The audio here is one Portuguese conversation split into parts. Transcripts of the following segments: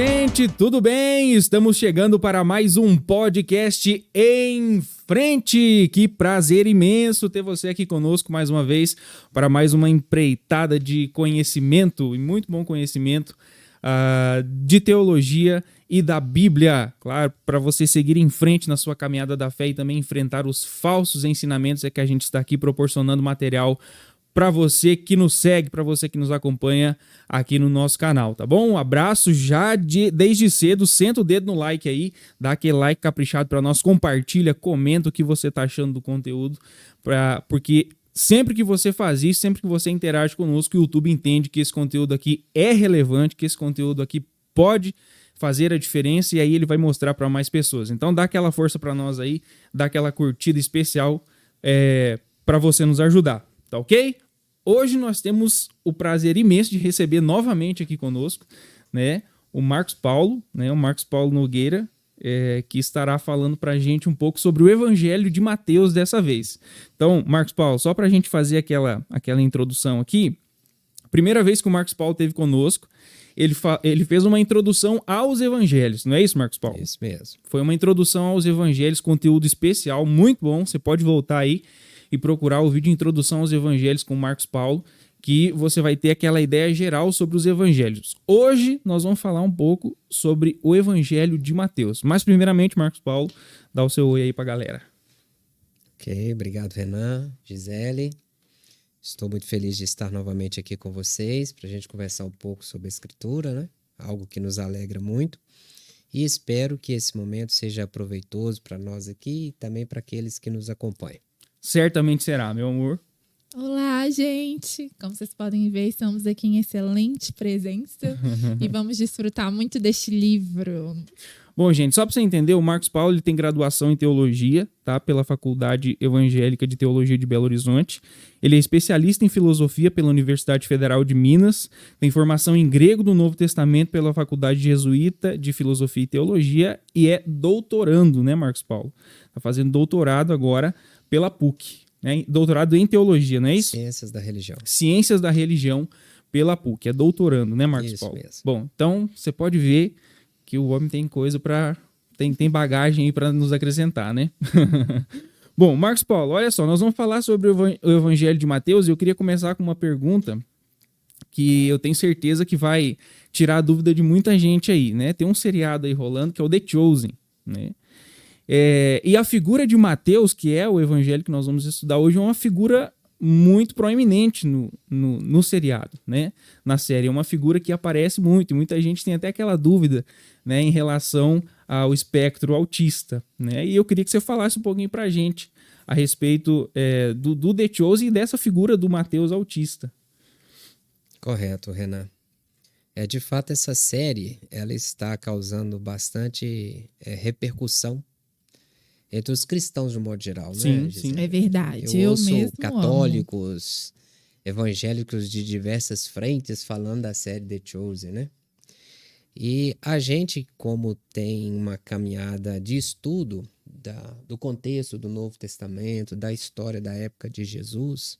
gente, tudo bem? Estamos chegando para mais um podcast em frente. Que prazer imenso ter você aqui conosco mais uma vez para mais uma empreitada de conhecimento, e muito bom conhecimento de teologia e da Bíblia. Claro, para você seguir em frente na sua caminhada da fé e também enfrentar os falsos ensinamentos, é que a gente está aqui proporcionando material para você que nos segue, para você que nos acompanha aqui no nosso canal, tá bom? Um abraço já desde cedo, senta o dedo no like aí, dá aquele like caprichado para nós, compartilha, comenta o que você tá achando do conteúdo, porque sempre que você faz isso, sempre que você interage conosco, o YouTube entende que esse conteúdo aqui é relevante, que esse conteúdo aqui pode fazer a diferença e aí ele vai mostrar para mais pessoas. Então dá aquela força para nós aí, dá aquela curtida especial para você nos ajudar. Tá ok? Hoje nós temos o prazer imenso de receber novamente aqui conosco, né, o Marcos Paulo, né, o Marcos Paulo Nogueira, que estará falando pra gente um pouco sobre o Evangelho de Mateus dessa vez. Então, Marcos Paulo, só pra gente fazer aquela introdução aqui, primeira vez que o Marcos Paulo esteve conosco, ele fez uma introdução aos evangelhos, não é isso, Marcos Paulo? Isso mesmo. Foi uma introdução aos evangelhos, conteúdo especial, muito bom, você pode voltar aí e procurar o vídeo Introdução aos Evangelhos com Marcos Paulo, que você vai ter aquela ideia geral sobre os evangelhos. Hoje nós vamos falar um pouco sobre o Evangelho de Mateus. Mas primeiramente, Marcos Paulo, dá o seu oi aí pra galera. Ok, obrigado Renan, Gisele. Estou muito feliz de estar novamente aqui com vocês para a gente conversar um pouco sobre a Escritura, né? Algo que nos alegra muito. E espero que esse momento seja proveitoso para nós aqui e também para aqueles que nos acompanham. Certamente será, meu amor. Olá, gente! Como vocês podem ver, estamos aqui em excelente presença e vamos desfrutar muito deste livro. Bom, gente, só para você entender, o Marcos Paulo ele tem graduação em teologia, tá? Pela Faculdade Evangélica de Teologia de Belo Horizonte. Ele é especialista em filosofia pela Universidade Federal de Minas, tem formação em grego do Novo Testamento pela Faculdade Jesuíta de Filosofia e Teologia e é doutorando, né, Marcos Paulo? Tá fazendo doutorado agora pela PUC, né? Doutorado em teologia, não é isso? Ciências da religião. Ciências da religião pela PUC, é doutorando, né, Marcos Isso Paulo? mesmo. Bom, então você pode ver que o homem tem coisa tem bagagem aí para nos acrescentar, né? Bom, Marcos Paulo, olha só, nós vamos falar sobre o Evangelho de Mateus e eu queria começar com uma pergunta que eu tenho certeza que vai tirar a dúvida de muita gente aí, né? Tem um seriado aí rolando que é o The Chosen, né? E a figura de Mateus, que é o evangelho que nós vamos estudar hoje, é uma figura muito proeminente no seriado, né? Na série. É uma figura que aparece muito, e muita gente tem até aquela dúvida, né, em relação ao espectro autista, né? E eu queria que você falasse um pouquinho pra gente a respeito do The Chosen e dessa figura do Mateus autista. Correto, Renan. De fato, essa série ela está causando bastante repercussão entre os cristãos de um modo geral, Sim, né, sim. Gisele? É verdade, Eu eu ouço mesmo católicos, evangélicos de diversas frentes falando da série The Chosen, né? E a gente, como tem uma caminhada de estudo do contexto do Novo Testamento, da história da época de Jesus,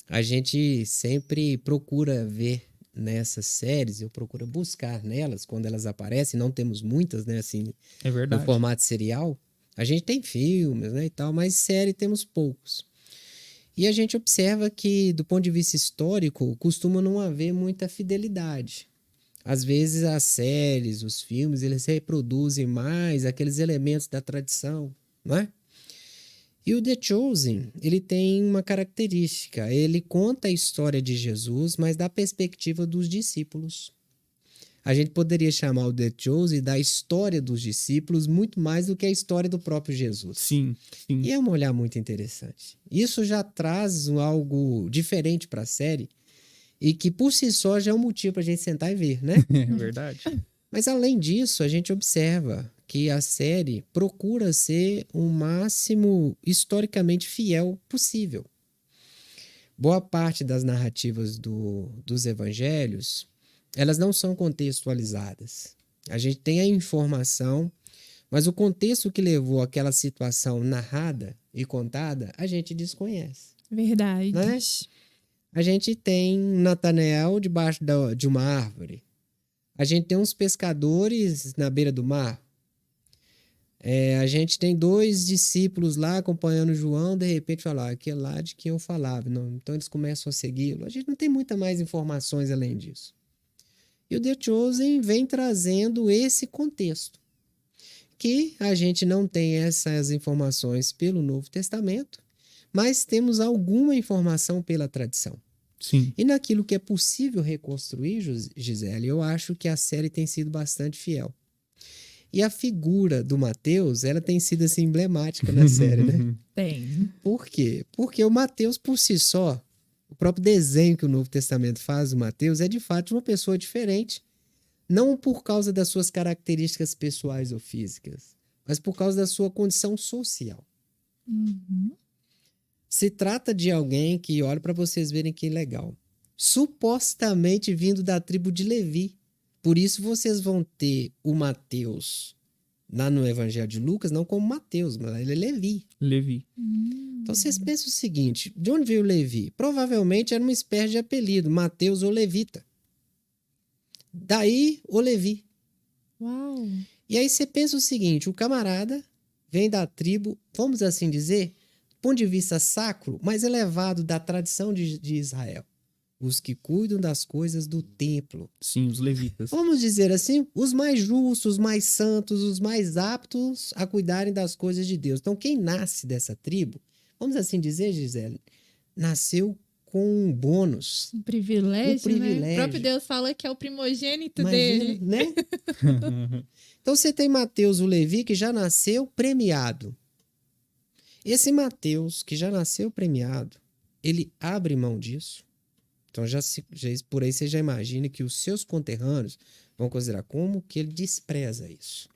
a gente sempre procura ver nessas séries, eu procuro buscar nelas, quando elas aparecem, não temos muitas, né, assim, É no verdade. formato serial. A gente tem filmes, né, e tal, mas série temos poucos. E a gente observa que, do ponto de vista histórico, costuma não haver muita fidelidade. Às vezes as séries, os filmes, eles reproduzem mais aqueles elementos da tradição, não é? E o The Chosen, ele tem uma característica, ele conta a história de Jesus, mas da perspectiva dos discípulos. A gente poderia chamar o The Chosen da história dos discípulos muito mais do que a história do próprio Jesus. Sim, sim. E é um olhar muito interessante. Isso já traz algo diferente para a série e que por si só já é um motivo para a gente sentar e ver, né? É verdade. Mas além disso, a gente observa que a série procura ser o máximo historicamente fiel possível. Boa parte das narrativas dos evangelhos, elas não são contextualizadas. A gente tem a informação, mas o contexto que levou àquela situação narrada e contada, a gente desconhece. Verdade. Né? A gente tem Natanael debaixo de uma árvore. A gente tem uns pescadores na beira do mar. A gente tem 2 discípulos lá acompanhando João, de repente falar, aquele lá de quem eu falava. Não, então eles começam a segui-lo. A gente não tem muita mais informações além disso. E o The Chosen vem trazendo esse contexto. Que a gente não tem essas informações pelo Novo Testamento, mas temos alguma informação pela tradição. Sim. E naquilo que é possível reconstruir, Gisele, eu acho que a série tem sido bastante fiel. E a figura do Mateus, ela tem sido assim, emblemática na série, né? Tem. Por quê? Porque o Mateus, por si só, o próprio desenho que o Novo Testamento faz do Mateus é de fato uma pessoa diferente, não por causa das suas características pessoais ou físicas, mas por causa da sua condição social. Uhum. Se trata de alguém que, olha para vocês verem que legal, supostamente vindo da tribo de Levi. Por isso vocês vão ter o Mateus lá no Evangelho de Lucas, não como Mateus, mas ele é Levi. Levi. Então vocês pensam o seguinte, de onde veio Levi? Provavelmente era uma espécie de apelido, Mateus ou Levita. Daí o Levi. Uau. E aí você pensa o seguinte, o camarada vem da tribo, vamos assim dizer, do ponto de vista sacro, mais elevado da tradição de Israel. Os que cuidam das coisas do templo. Sim, os levitas. Vamos dizer assim, os mais justos, os mais santos, os mais aptos a cuidarem das coisas de Deus. Então, quem nasce dessa tribo, vamos assim dizer, Gisele, nasceu com um bônus. Um privilégio, Um privilégio. né? O próprio Deus fala que é o primogênito Imagina, dele. né? Então, você tem Mateus, o Levi, que já nasceu premiado. Esse Mateus, que já nasceu premiado, ele abre mão disso. Então, por aí você já imagina que os seus conterrâneos vão considerar como que ele despreza isso.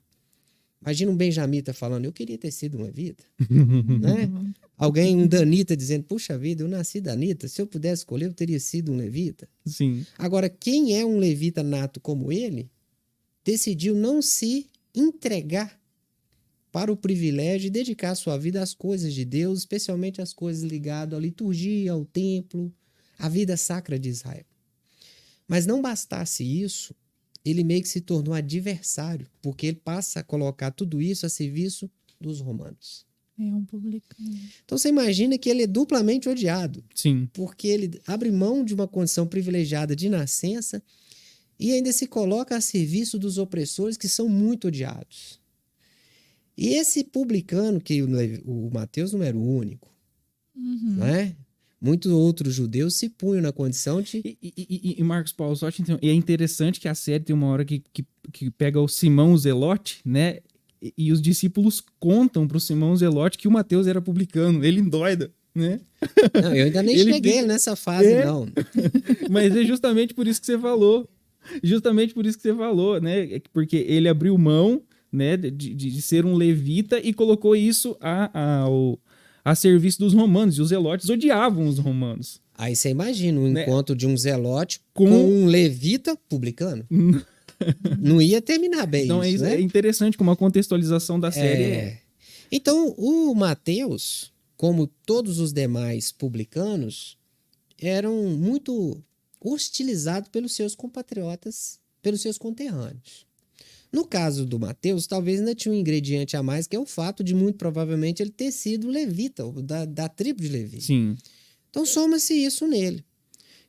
Imagina um benjamita falando, eu queria ter sido um levita. Né? Alguém, um danita, dizendo, puxa vida, eu nasci danita, se eu pudesse escolher, eu teria sido um levita. Sim. Agora, quem é um levita nato como ele, decidiu não se entregar para o privilégio de dedicar sua vida às coisas de Deus, especialmente às coisas ligadas à liturgia, ao templo, à vida sacra de Israel. Mas não bastasse isso, ele meio que se tornou adversário, porque ele passa a colocar tudo isso a serviço dos romanos. É um publicano. Então você imagina que ele é duplamente odiado, Sim. porque ele abre mão de uma condição privilegiada de nascença e ainda se coloca a serviço dos opressores que são muito odiados. E esse publicano, que o Mateus não era o único, né? Muitos outros judeus se punham na condição de... E Marcos Paulo, só te entendo. E é interessante que a série tem uma hora que pega o Simão Zelote, né? E os discípulos contam pro Simão Zelote que o Mateus era publicano. Ele endoida, né? Não, eu ainda nem cheguei nessa fase, não. Mas é justamente por isso que você falou. Justamente por isso que você falou, né? Porque ele abriu mão, né, de ser um levita e colocou isso a serviço dos romanos. E os zelotes odiavam os romanos. Aí você imagina o encontro de um zelote Com um levita publicano. Não ia terminar bem então isso, é né? interessante como a contextualização da série Então, o Mateus, como todos os demais publicanos, eram muito hostilizados pelos seus compatriotas, pelos seus conterrâneos. No caso do Mateus, talvez ainda tinha um ingrediente a mais, que é o fato de, muito provavelmente, ele ter sido levita, da tribo de Levi. Sim. Então, soma-se isso nele.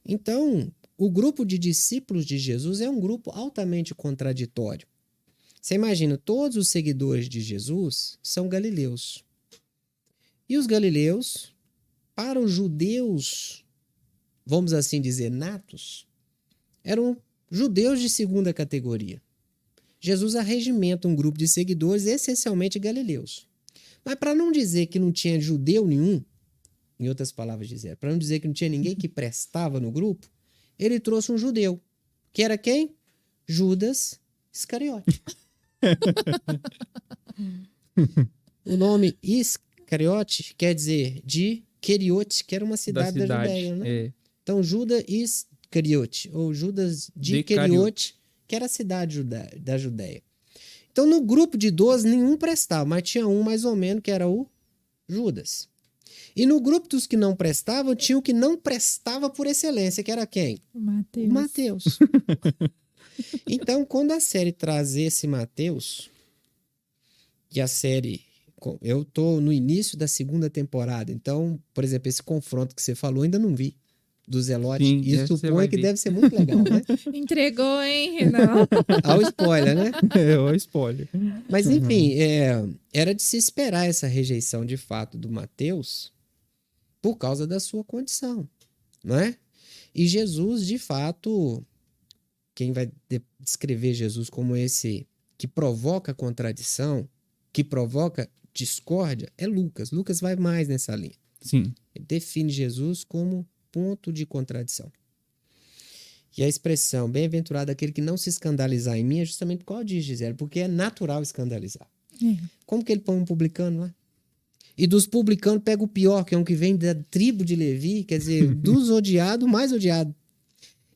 Então, o grupo de discípulos de Jesus é um grupo altamente contraditório. Você imagina, todos os seguidores de Jesus são galileus. E os galileus, para os judeus, vamos assim dizer, natos, eram judeus de segunda categoria. Jesus arregimenta um grupo de seguidores essencialmente galileus. Mas para não dizer que não tinha judeu nenhum, em outras palavras dizer, para não dizer que não tinha ninguém que prestava no grupo, ele trouxe um judeu, que era quem? Judas Iscariote. O nome Iscariote quer dizer de Queriote, que era uma cidade da Judéia, né? Então, Judas Iscariote, ou Judas de Queriote, que era a cidade da Judéia. Então, no grupo de 12, nenhum prestava, mas tinha um mais ou menos, que era o Judas. E no grupo dos que não prestavam, tinha o que não prestava por excelência, que era quem? O Mateus. O Mateus. Então, quando a série traz esse Mateus, e a série... Eu tô no início da 2ª temporada, então, por exemplo, esse confronto que você falou, ainda não vi, do Zelote. Sim, E você suponho vai que ver. deve ser muito legal, né? Entregou, hein, Renan? Ao spoiler, né? É o spoiler. Mas, enfim, era de se esperar essa rejeição, de fato, do Mateus por causa da sua condição, não é? E Jesus, de fato, quem vai descrever Jesus como esse que provoca contradição, que provoca discórdia, é Lucas. Lucas vai mais nessa linha. Sim. Ele define Jesus como ponto de contradição. E a expressão bem-aventurado aquele que não se escandalizar em mim é justamente por causa disso, Gisele, porque é natural escandalizar. Como que ele põe um publicano lá? E dos publicanos pega o pior, que é um que vem da tribo de Levi, quer dizer, dos odiados, mais odiado.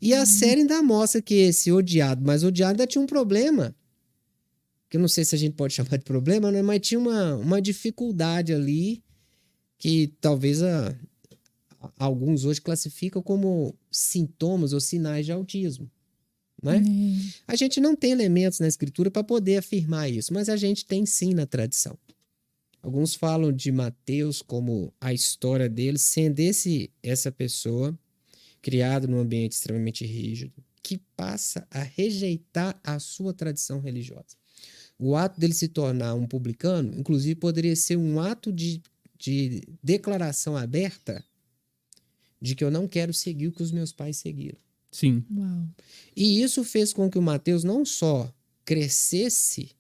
E a série ainda mostra que esse odiado, mais odiado, ainda tinha um problema. Que eu não sei se a gente pode chamar de problema, né? Mas tinha uma dificuldade ali que talvez alguns hoje classificam como sintomas ou sinais de autismo. Né? A gente não tem elementos na escritura para poder afirmar isso, mas a gente tem sim na tradição. Alguns falam de Mateus como a história dele, sendo essa pessoa criada num ambiente extremamente rígido, que passa a rejeitar a sua tradição religiosa. O ato dele se tornar um publicano, inclusive, poderia ser um ato de declaração aberta de que eu não quero seguir o que os meus pais seguiram. Sim. Uau. E isso fez com que o Mateus não só crescesse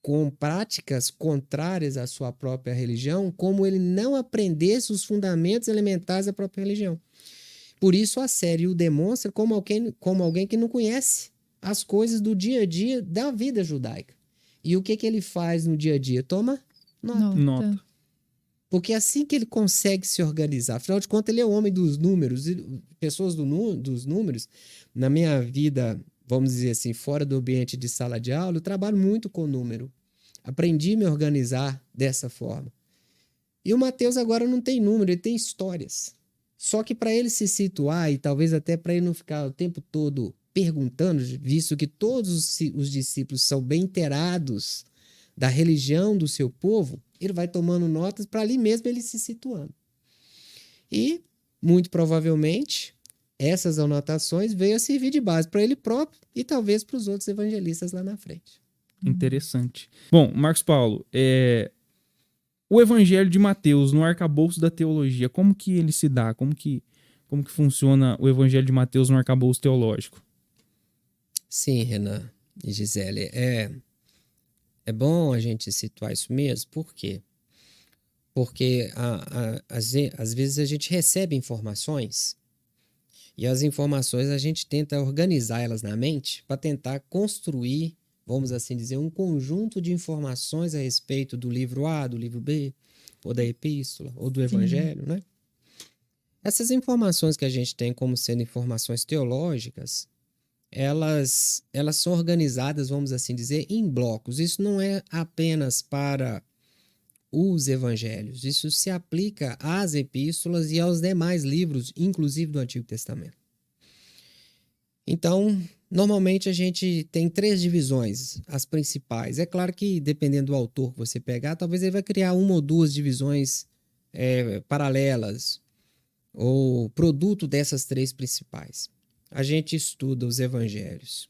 com práticas contrárias à sua própria religião, como ele não aprendesse os fundamentos elementares da própria religião. Por isso a série o demonstra como alguém que não conhece as coisas do dia a dia da vida judaica. E o que ele faz no dia a dia? Toma nota. Porque é assim que ele consegue se organizar. Afinal de contas, ele é o homem dos números. E pessoas dos números, na minha vida, vamos dizer assim, fora do ambiente de sala de aula, eu trabalho muito com número. Aprendi a me organizar dessa forma. E o Mateus agora não tem número, ele tem histórias. Só que para ele se situar, e talvez até para ele não ficar o tempo todo perguntando, visto que todos os discípulos são bem inteirados da religião do seu povo, ele vai tomando notas para ali mesmo ele se situando. E, muito provavelmente, essas anotações veio a servir de base para ele próprio e talvez para os outros evangelistas lá na frente. Interessante. Bom, Marcos Paulo, o Evangelho de Mateus no arcabouço da teologia, como que ele se dá? Como que funciona o Evangelho de Mateus no arcabouço teológico? Sim, Renan e Gisele, é bom a gente situar isso mesmo. Por quê? Porque às vezes a gente recebe informações e as informações a gente tenta organizar elas na mente para tentar construir, vamos assim dizer, um conjunto de informações a respeito do livro A, do livro B, ou da epístola, ou do evangelho, né? Essas informações que a gente tem como sendo informações teológicas, elas são organizadas, vamos assim dizer, em blocos. Isso não é apenas para os evangelhos. Isso se aplica às epístolas e aos demais livros, inclusive do Antigo Testamento. Então, normalmente a gente tem 3 divisões, as principais. É claro que, dependendo do autor que você pegar, talvez ele vai criar 1 ou 2 divisões paralelas, ou produto dessas 3 principais. A gente estuda os evangelhos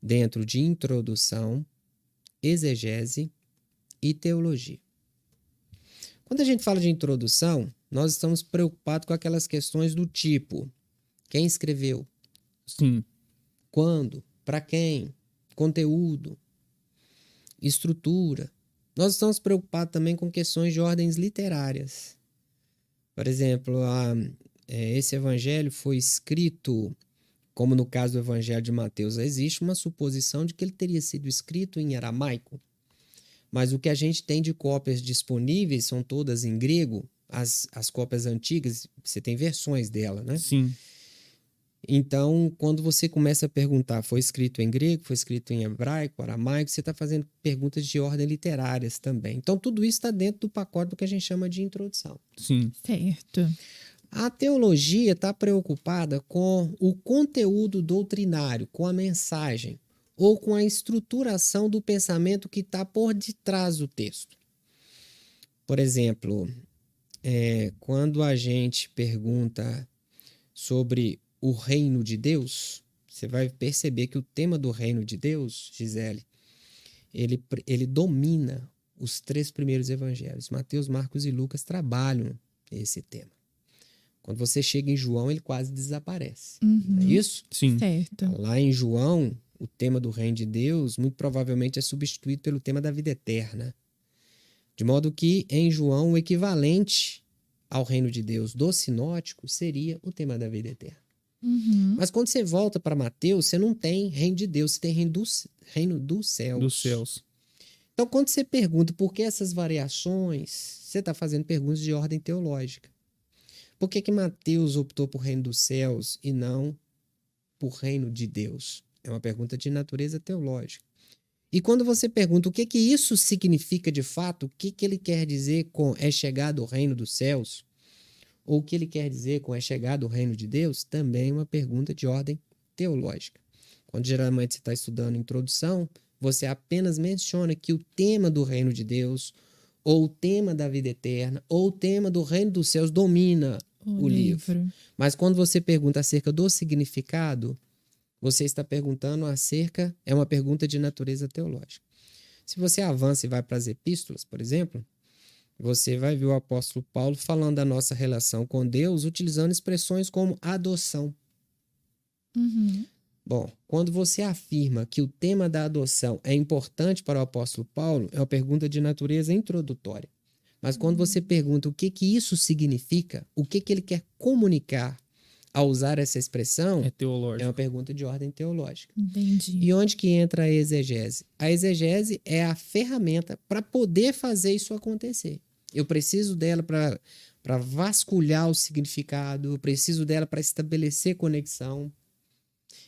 dentro de introdução, exegese e teologia. Quando a gente fala de introdução, nós estamos preocupados com aquelas questões do tipo: quem escreveu? Sim. Quando? Para quem? Conteúdo? Estrutura? Nós estamos preocupados também com questões de ordens literárias. Por exemplo, esse evangelho foi escrito, como no caso do evangelho de Mateus, existe uma suposição de que ele teria sido escrito em aramaico. Mas o que a gente tem de cópias disponíveis são todas em grego. As cópias antigas, você tem versões dela, né? Sim. Então, quando você começa a perguntar, foi escrito em grego, foi escrito em hebraico, aramaico, você está fazendo perguntas de ordem literárias também. Então, tudo isso está dentro do pacote do que a gente chama de introdução. Sim. Certo. A teologia está preocupada com o conteúdo doutrinário, com a mensagem, ou com a estruturação do pensamento que está por detrás do texto. Por exemplo, quando a gente pergunta sobre o reino de Deus, você vai perceber que o tema do reino de Deus, Gisele, ele domina os 3 primeiros evangelhos. Mateus, Marcos e Lucas trabalham esse tema. Quando você chega em João, ele quase desaparece. Não é isso? Sim. Certo. Lá em João, o tema do reino de Deus muito provavelmente é substituído pelo tema da vida eterna. De modo que, em João, o equivalente ao reino de Deus do sinótico seria o tema da vida eterna. Uhum. Mas quando você volta para Mateus, você não tem reino de Deus, você tem reino dos céus. Dos céus. Então, quando você pergunta por que essas variações, você está fazendo perguntas de ordem teológica. Por que Mateus optou por reino dos céus e não por reino de Deus? É uma pergunta de natureza teológica. E quando você pergunta o que isso significa de fato, o que ele quer dizer com é chegado o reino dos céus, ou o que ele quer dizer com é chegado o reino de Deus, também é uma pergunta de ordem teológica. Quando geralmente você está estudando introdução, você apenas menciona que o tema do reino de Deus, ou o tema da vida eterna, ou o tema do reino dos céus domina o livro. Mas quando você pergunta acerca do significado, você está perguntando acerca, é uma pergunta de natureza teológica. Se você avança e vai para as epístolas, por exemplo, você vai ver o apóstolo Paulo falando da nossa relação com Deus, utilizando expressões como adoção. Uhum. Bom, quando você afirma que o tema da adoção é importante para o apóstolo Paulo, é uma pergunta de natureza introdutória. Mas quando você pergunta o que isso significa, o que ele quer comunicar ao usar essa expressão, É teológico. é uma pergunta de ordem teológica. Entendi. E onde que entra a exegese? A exegese é a ferramenta para poder fazer isso acontecer. Eu preciso dela para vasculhar o significado, eu preciso dela para estabelecer conexão.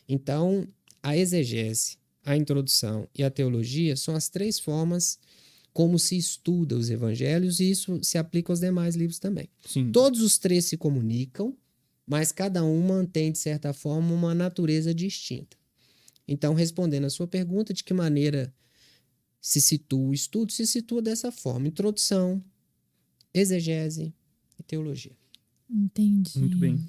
Então, a exegese, a introdução e a teologia são as 3 formas como se estuda os evangelhos, e isso se aplica aos demais livros também. Sim. Todos os 3 se comunicam, mas cada um mantém, de certa forma, uma natureza distinta. Então, respondendo a sua pergunta, de que maneira se situa o estudo, se situa dessa forma: introdução, exegese e teologia. Entendi. Muito bem.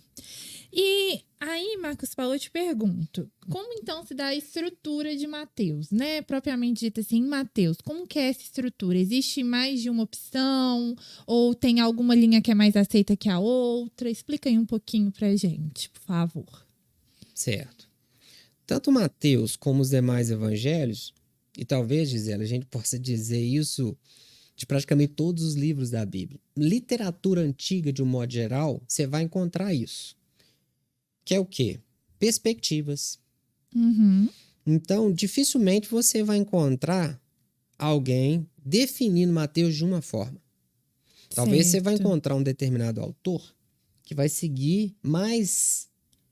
E aí, Marcos Paulo, eu te pergunto, como então se dá a estrutura de Mateus, né? Propriamente dita assim, em Mateus, como que é essa estrutura? Existe mais de uma opção? Ou tem alguma linha que é mais aceita que a outra? Explica aí um pouquinho pra gente, por favor. Certo. Tanto Mateus como os demais evangelhos, e talvez, Gisele, a gente possa dizer isso de praticamente todos os livros da Bíblia. Literatura antiga, de um modo geral, você vai encontrar isso. Que é o quê? Perspectivas. Uhum. Então, dificilmente você vai encontrar alguém definindo Mateus de uma forma. Talvez você vai encontrar um determinado autor que vai seguir mais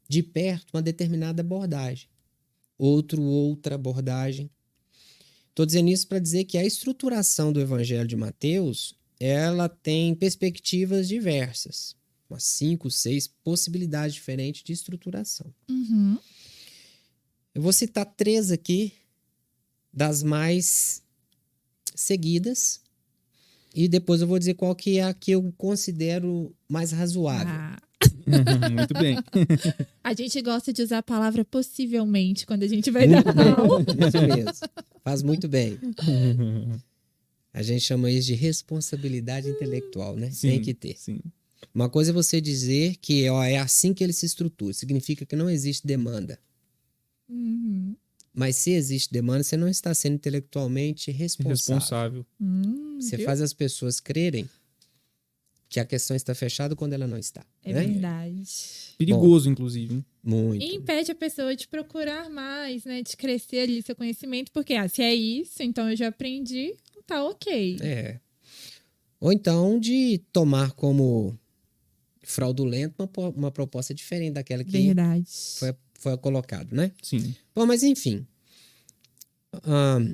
de perto uma determinada abordagem. Outra abordagem. Estou dizendo isso para dizer que a estruturação do Evangelho de Mateus, ela tem perspectivas diversas. Umas 5, 6 possibilidades diferentes de estruturação. Uhum. Eu vou citar 3 aqui, das mais seguidas, e depois eu vou dizer qual que é a que eu considero mais razoável. Ah, Muito bem. a gente gosta de usar a palavra possivelmente quando a gente vai dar aula. Isso mesmo. Faz muito bem. A gente chama isso de responsabilidade intelectual, né? Sim, tem que ter. Sim. Uma coisa é você dizer que é assim que ele se estrutura. Significa que não existe demanda. Uhum. Mas se existe demanda, você não está sendo intelectualmente responsável. Você Viu? faz as pessoas crerem que a questão está fechada quando ela não está. É né? verdade. Perigoso, inclusive. Hein? Muito. E impede a pessoa de procurar mais, né? De crescer ali seu conhecimento, porque se é isso, então eu já aprendi, tá ok. É. Ou então de tomar como fraudulento uma proposta diferente daquela que Verdade. foi colocado, né? Sim. Bom, mas enfim.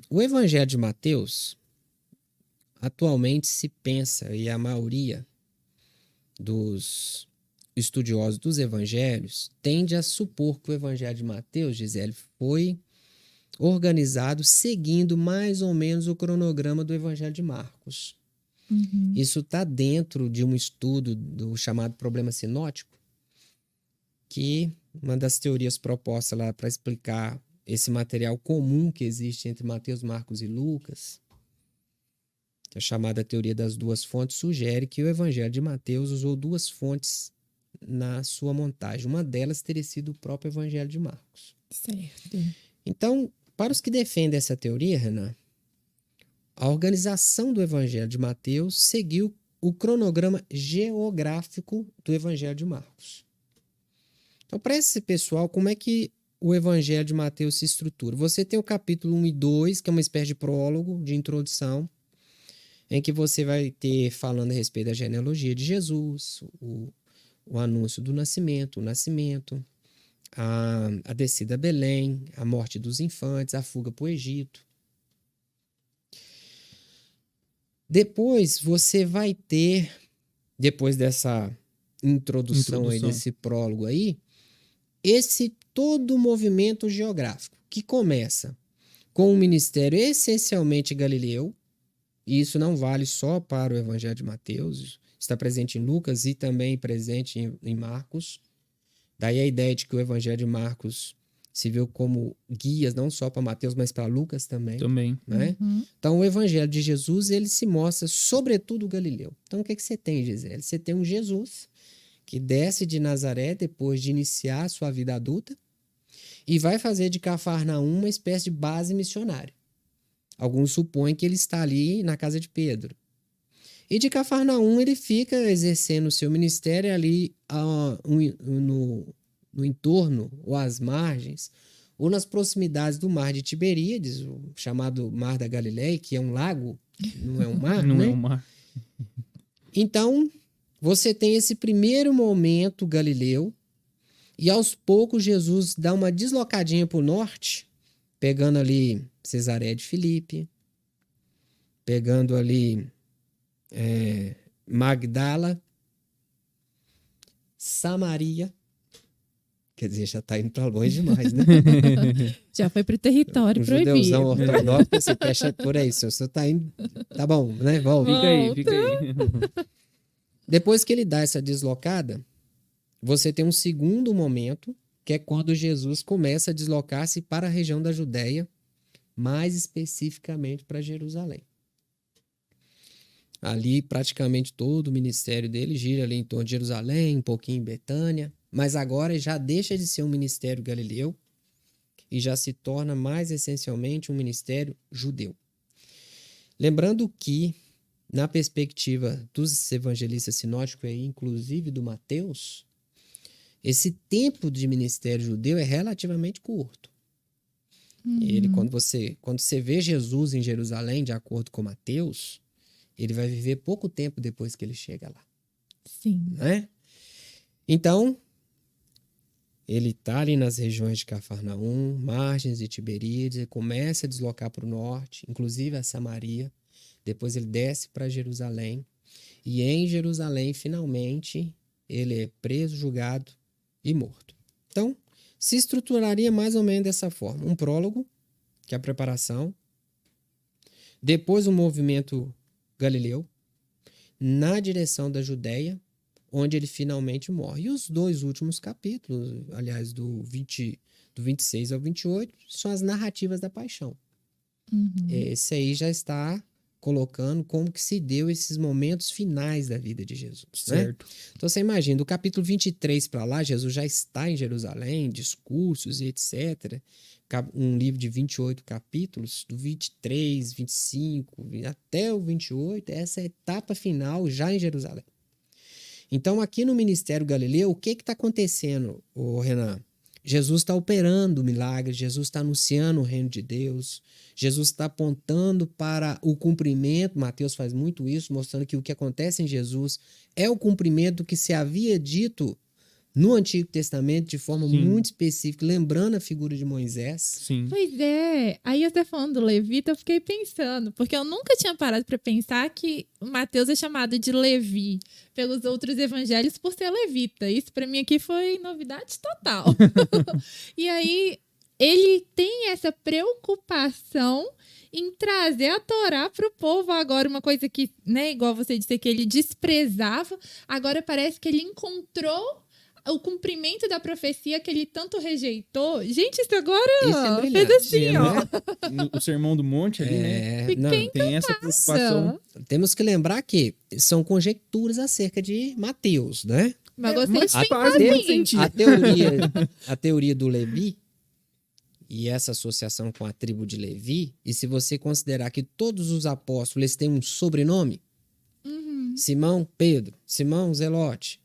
O Evangelho de Mateus, atualmente se pensa, e a maioria dos estudiosos dos evangelhos tendem a supor que o evangelho de Mateus, Gisele, foi organizado seguindo mais ou menos o cronograma do evangelho de Marcos. Uhum. Isso está dentro de um estudo do chamado problema sinótico, que uma das teorias propostas lá para explicar esse material comum que existe entre Mateus, Marcos e Lucas, que é a chamada teoria das duas fontes, sugere que o evangelho de Mateus usou duas fontes na sua montagem. Uma delas teria sido o próprio evangelho de Marcos. Certo. Então, para os que defendem essa teoria, Renan, a organização do evangelho de Mateus seguiu o cronograma geográfico do evangelho de Marcos. Então, para esse pessoal, como é que o evangelho de Mateus se estrutura? Você tem o capítulo 1 e 2, que é uma espécie de prólogo, de introdução, em que você vai ter falando a respeito da genealogia de Jesus, o anúncio do nascimento, a descida a Belém, a morte dos infantes, a fuga para o Egito. Depois você vai ter, depois dessa introdução. Aí, desse prólogo aí, esse todo o movimento geográfico, que começa com um ministério essencialmente galileu, e isso não vale só para o Evangelho de Mateus, está presente em Lucas e também presente em Marcos. Daí a ideia de que o Evangelho de Marcos se viu como guias não só para Mateus, mas para Lucas também. Né? Uhum. Então o Evangelho de Jesus, ele se mostra sobretudo galileu. Então o que você tem, Gisele? Você tem um Jesus que desce de Nazaré depois de iniciar a sua vida adulta e vai fazer de Cafarnaum uma espécie de base missionária. Alguns supõem que ele está ali na casa de Pedro. E de Cafarnaum ele fica exercendo o seu ministério ali no entorno ou às margens ou nas proximidades do mar de Tiberíades, o chamado Mar da Galileia, que é um lago, não é um mar, Não né? é um mar. Então, você tem esse primeiro momento galileu e aos poucos Jesus dá uma deslocadinha para o norte, pegando ali Cesareia de Filipe, pegando ali Magdala, Samaria. Quer dizer, já está indo para longe demais, né? Já foi pro território proibido. Judeuzão ortodoxo, você fecha por aí. Se você está indo, tá bom, né? Volta. Fica aí. Depois que ele dá essa deslocada, você tem um segundo momento, que é quando Jesus começa a deslocar-se para a região da Judéia, mais especificamente para Jerusalém. Ali, praticamente todo o ministério dele gira ali em torno de Jerusalém, um pouquinho em Betânia, mas agora já deixa de ser um ministério galileu e já se torna mais essencialmente um ministério judeu. Lembrando que, na perspectiva dos evangelistas sinóticos, e inclusive do Mateus, esse tempo de ministério judeu é relativamente curto. Ele, quando você vê Jesus em Jerusalém, de acordo com Mateus, ele vai viver pouco tempo depois que ele chega lá. Sim. Né? Então, ele está ali nas regiões de Cafarnaum, margens de Tiberíades, ele começa a deslocar para o norte, inclusive a Samaria. Depois ele desce para Jerusalém. E em Jerusalém, finalmente, ele é preso, julgado e morto. Então, se estruturaria mais ou menos dessa forma. Um prólogo, que é a preparação. Depois um movimento galileu, na direção da Judéia, onde ele finalmente morre. E os dois últimos capítulos, aliás, do 26 ao 28, são as narrativas da paixão. Esse aí já está colocando como que se deu esses momentos finais da vida de Jesus. Certo. Né? Então você imagina, do capítulo 23 para lá, Jesus já está em Jerusalém, discursos e etc. Um livro de 28 capítulos, do 23, 25 até o 28, essa é a etapa final já em Jerusalém. Então aqui no Ministério Galileu, o que está acontecendo, Renan? Jesus está operando milagres, Jesus está anunciando o reino de Deus, Jesus está apontando para o cumprimento, Mateus faz muito isso, mostrando que o que acontece em Jesus é o cumprimento que se havia dito no Antigo Testamento de forma Sim. muito específica, lembrando a figura de Moisés. Sim. Pois é. Aí até falando do levita, eu fiquei pensando, porque eu nunca tinha parado para pensar que Mateus é chamado de Levi pelos outros evangelhos por ser levita. Isso para mim aqui foi novidade total. E aí ele tem essa preocupação em trazer a Torá para o povo agora, uma coisa que, né, igual você disse que ele desprezava, agora parece que ele encontrou o cumprimento da profecia que ele tanto rejeitou. Gente, isso agora Esse é fez brilhante, assim, ó. No- o Sermão do Monte ali, né? Fiquei Tem essa preocupação. Temos que lembrar que são conjecturas acerca de Mateus, né? Mas gostei Mas de pensar faz muito assim. sentido. A teoria do Levi e essa associação com a tribo de Levi, e se você considerar que todos os apóstolos eles têm um sobrenome, Simão, Pedro, Simão, Zelote,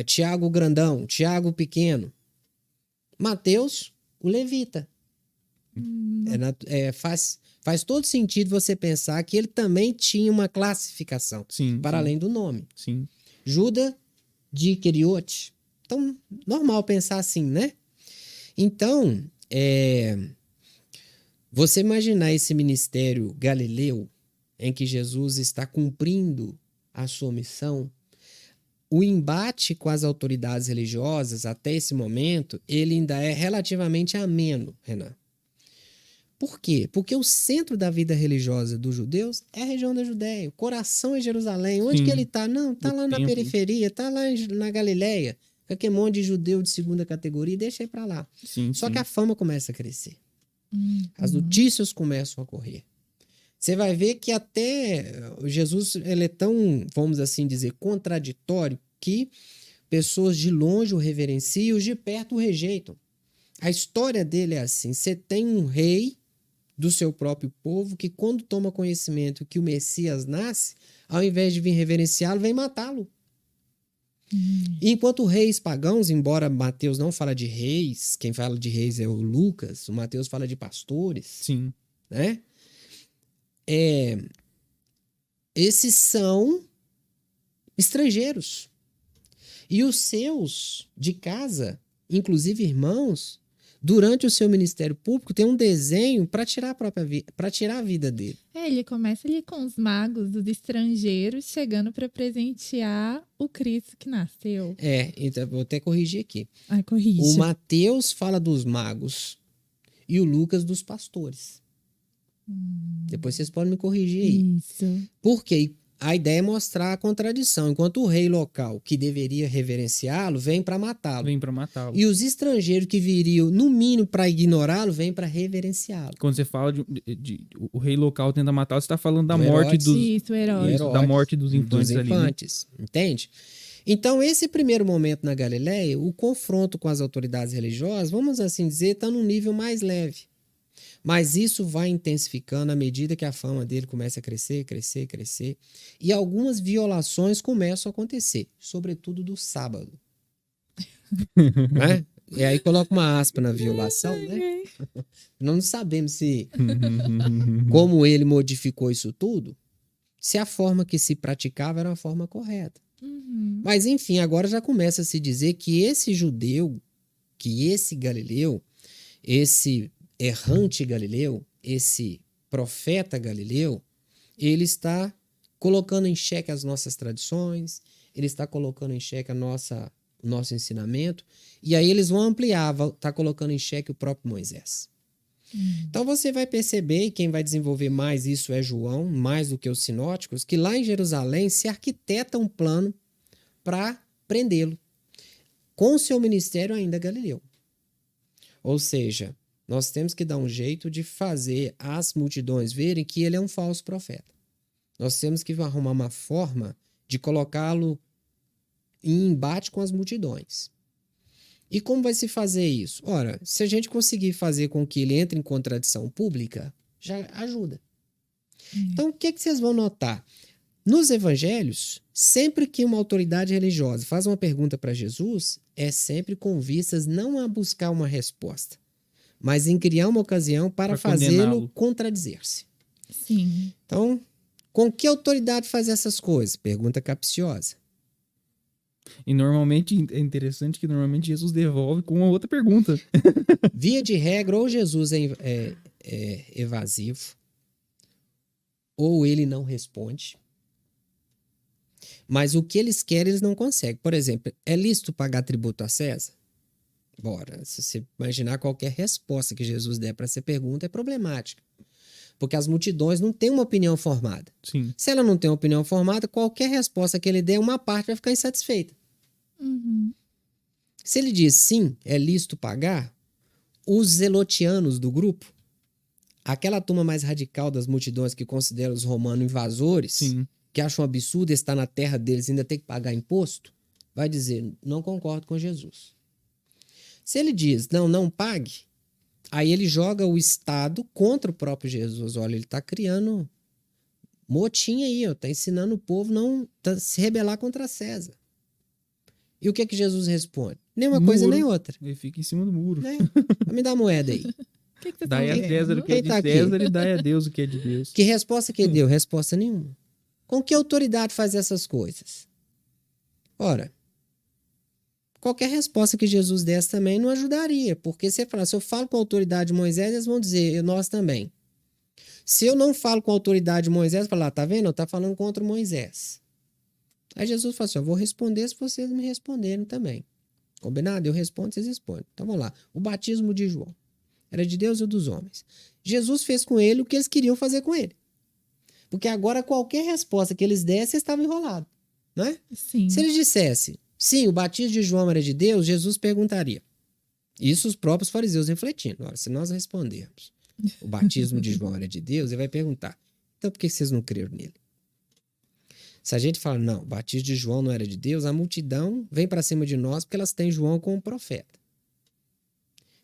Tiago Grandão, Tiago Pequeno, Mateus, o Levita. Faz todo sentido você pensar que ele também tinha uma classificação, Sim. para sim, além do nome. Sim. Judas de Iscariote. Então, normal pensar assim, né? Então, você imaginar esse ministério galileu em que Jesus está cumprindo a sua missão, o embate com as autoridades religiosas até esse momento, ele ainda é relativamente ameno, Renan. Por quê? Porque o centro da vida religiosa dos judeus é a região da Judéia. O coração é Jerusalém. Onde Sim. que ele está? Não, está No lá na templo. periferia, está lá na Galileia. Com aquele monte de judeu de segunda categoria, deixa aí para lá. Sim. Só sim. que a fama começa a crescer. As notícias começam a correr. Você vai ver que até Jesus ele é tão, vamos assim dizer, contraditório que pessoas de longe o reverenciam, os de perto o rejeitam. A história dele é assim: você tem um rei do seu próprio povo que, quando toma conhecimento que o Messias nasce, ao invés de vir reverenciá-lo, vem matá-lo. E enquanto reis pagãos, embora Mateus não fala de reis, quem fala de reis é o Lucas, o Mateus fala de pastores, Sim. né? Esses são estrangeiros. E os seus de casa, inclusive irmãos, durante o seu ministério público, tem um desenho para tirar a própria vida, para tirar a vida dele. Ele começa ali com os magos, os estrangeiros, chegando para presentear o Cristo que nasceu. Então vou até corrigir aqui. Ai, corrige. O Mateus fala dos magos e o Lucas dos pastores. Depois vocês podem me corrigir aí. Isso. Por quê? A ideia é mostrar a contradição. Enquanto o rei local, que deveria reverenciá-lo, vem para matá-lo. Vem pra matá-lo. E os estrangeiros que viriam, no mínimo, para ignorá-lo, vêm para reverenciá-lo. Quando você fala o rei local tenta matá-lo, você tá falando da Do morte Herodes. dos... Isso, herói. Isso, da morte dos infantes ali, né? Entende? Então, esse primeiro momento na Galileia, o confronto com as autoridades religiosas, vamos assim dizer, está num nível mais leve. Mas isso vai intensificando à medida que a fama dele começa a crescer, crescer, crescer. E algumas violações começam a acontecer, sobretudo do sábado. Né? E aí coloca uma aspa na violação, né? Não sabemos se como ele modificou isso tudo, se a forma que se praticava era a forma correta. Mas enfim, agora já começa a se dizer que esse judeu, que esse galileu, esse errante galileu, esse profeta galileu, ele está colocando em xeque as nossas tradições, ele está colocando em xeque o nosso ensinamento, e aí eles vão ampliar, tá colocando em xeque o próprio Moisés. Então você vai perceber, e quem vai desenvolver mais isso é João, mais do que os sinóticos, que lá em Jerusalém se arquiteta um plano para prendê-lo, com o seu ministério ainda galileu. Ou seja, nós temos que dar um jeito de fazer as multidões verem que ele é um falso profeta. Nós temos que arrumar uma forma de colocá-lo em embate com as multidões. E como vai se fazer isso? Ora, se a gente conseguir fazer com que ele entre em contradição pública, já ajuda. Então, o que vocês vão notar? Nos evangelhos, sempre que uma autoridade religiosa faz uma pergunta para Jesus, é sempre com vistas não a buscar uma resposta, mas em criar uma ocasião para fazê-lo contradizer-se. Sim. Então, com que autoridade faz essas coisas? Pergunta capciosa. E normalmente, é interessante que Jesus devolve com uma outra pergunta. Via de regra, ou Jesus é evasivo, ou ele não responde. Mas o que eles querem, eles não conseguem. Por exemplo, é lícito pagar tributo a César? Bora. Se você imaginar qualquer resposta que Jesus der para essa pergunta, é problemática. Porque as multidões não têm uma opinião formada. Sim. Se ela não tem uma opinião formada, qualquer resposta que ele der, uma parte vai ficar insatisfeita. Uhum. Se ele diz sim, é lícito pagar, os zelotianos do grupo, aquela turma mais radical das multidões que considera os romanos invasores, Sim. que acham absurdo estar na terra deles e ainda ter que pagar imposto, vai dizer, não concordo com Jesus. Se ele diz, não pague, aí ele joga o Estado contra o próprio Jesus. Olha, ele está criando motim aí, está ensinando o povo a se rebelar contra César. E o que Jesus responde? Nem uma coisa nem outra. Ele fica em cima do muro. Me dá a moeda aí. O que vocês Dai a estão César o querendo? que é de Quem tá aqui? César e dai a Deus o que é de Deus. Que resposta que ele deu? Resposta nenhuma. Com que autoridade faz essas coisas? Ora, qualquer resposta que Jesus desse também não ajudaria, porque se eu falo com a autoridade de Moisés, eles vão dizer, nós também. Se eu não falo com a autoridade de Moisés, falar, tá vendo? Eu tá falando contra Moisés. Aí Jesus fala assim, eu vou responder se vocês me responderem também. Combinado? Eu respondo, vocês respondem. Então vamos lá. O batismo de João era de Deus ou dos homens? Jesus fez com ele o que eles queriam fazer com ele. Porque agora qualquer resposta que eles dessem, estava enrolado. Né? Sim. Se eles dissessem, sim, o batismo de João era de Deus, Jesus perguntaria. Isso os próprios fariseus refletindo. Ora, se nós respondermos, o batismo de João era de Deus, ele vai perguntar, então por que vocês não creram nele? Se a gente fala, não, o batismo de João não era de Deus, a multidão vem para cima de nós porque elas têm João como profeta.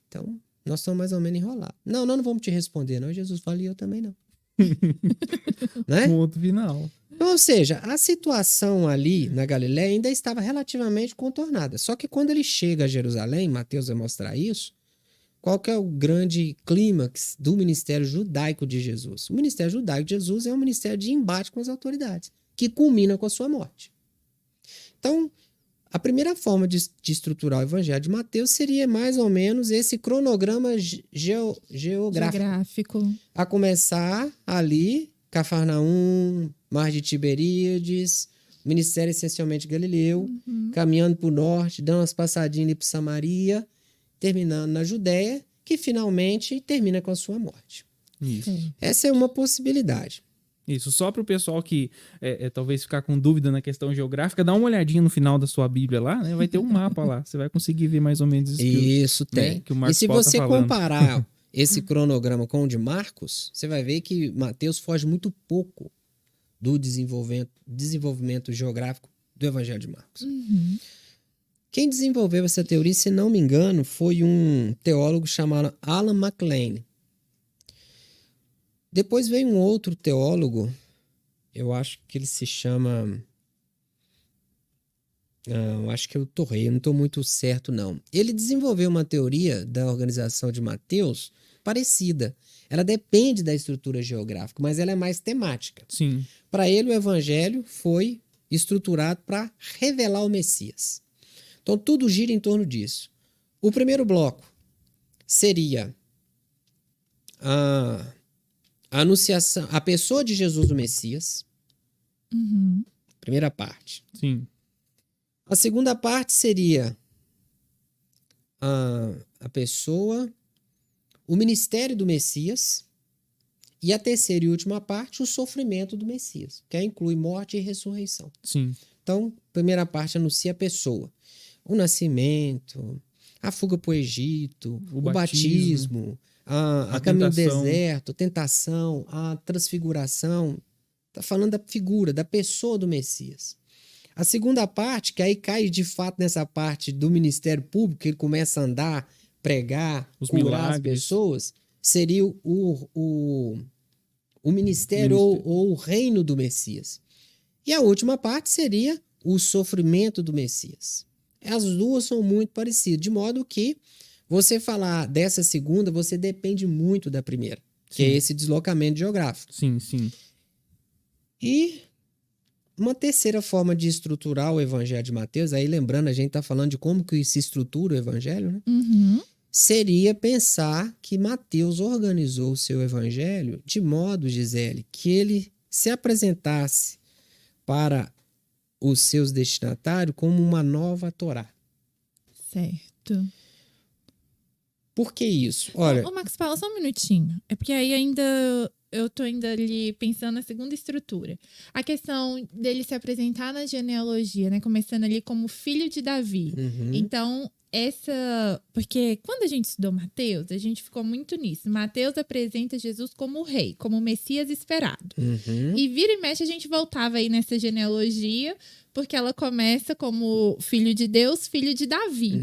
Então, nós estamos mais ou menos enrolados. Não vamos te responder, não. Jesus fala, e eu também não. Né? Ponto final. Então, ou seja, a situação ali na Galiléia ainda estava relativamente contornada. Só que quando ele chega a Jerusalém, Mateus vai mostrar isso, qual que é o grande clímax do ministério judaico de Jesus? O ministério judaico de Jesus é um ministério de embate com as autoridades, que culmina com a sua morte. Então, a primeira forma de estruturar o evangelho de Mateus seria mais ou menos esse cronograma geográfico. A começar ali, Cafarnaum, Mar de Tiberíades, ministério essencialmente galileu, caminhando para o norte, dando umas passadinhas ali para Samaria, terminando na Judéia, que finalmente termina com a sua morte. Isso. Sim. Essa é uma possibilidade. Isso, só para o pessoal que talvez ficar com dúvida na questão geográfica, dá uma olhadinha no final da sua Bíblia lá, né? Vai ter um mapa lá. Você vai conseguir ver mais ou menos isso. Isso tem. Né, que o Marcos E se Paulo você tá falando. comparar esse cronograma com o de Marcos, você vai ver que Mateus foge muito pouco do desenvolvimento geográfico do Evangelho de Marcos. Uhum. Quem desenvolveu essa teoria, se não me engano, foi um teólogo chamado Alan MacLean. Depois veio um outro teólogo, eu acho que ele se chama... eu acho que eu torrei, não estou muito certo não. Ele desenvolveu uma teoria da organização de Mateus parecida. Ela depende da estrutura geográfica, mas ela é mais temática. Sim. Para ele, o evangelho foi estruturado para revelar o Messias. Então, tudo gira em torno disso. O primeiro bloco seria a anunciação, a pessoa de Jesus, o Messias. Uhum. Primeira parte. Sim. A segunda parte seria a pessoa, o ministério do Messias. E a terceira e última parte, o sofrimento do Messias, que inclui morte e ressurreição. Sim. Então, a primeira parte anuncia a pessoa. O nascimento, a fuga para o Egito, o batismo, a caminho do deserto, a tentação, a transfiguração. Está falando da figura, da pessoa do Messias. A segunda parte, que aí cai de fato nessa parte do ministério público, que ele começa a andar, pregar, os curar milagres. as pessoas, seria o ministério ou o reino do Messias. E a última parte seria o sofrimento do Messias. As duas são muito parecidas, de modo que você falar dessa segunda, você depende muito da primeira, que é esse deslocamento geográfico. Sim, sim. E Uma terceira forma de estruturar o evangelho de Mateus, aí lembrando, a gente está falando de como que se estrutura o evangelho, né? Seria pensar que Mateus organizou o seu evangelho de modo, Gisele, que ele se apresentasse para os seus destinatários como uma nova Torá. Certo. Por que isso? Olha, Ô, Max, fala só um minutinho. É porque aí eu tô ainda ali pensando na segunda estrutura. A questão dele se apresentar na genealogia, né? Começando ali como filho de Davi. Então, porque quando a gente estudou Mateus, a gente ficou muito nisso. Mateus apresenta Jesus como o rei, como o Messias esperado. E vira e mexe a gente voltava aí nessa genealogia, porque ela começa como filho de Deus, filho de Davi.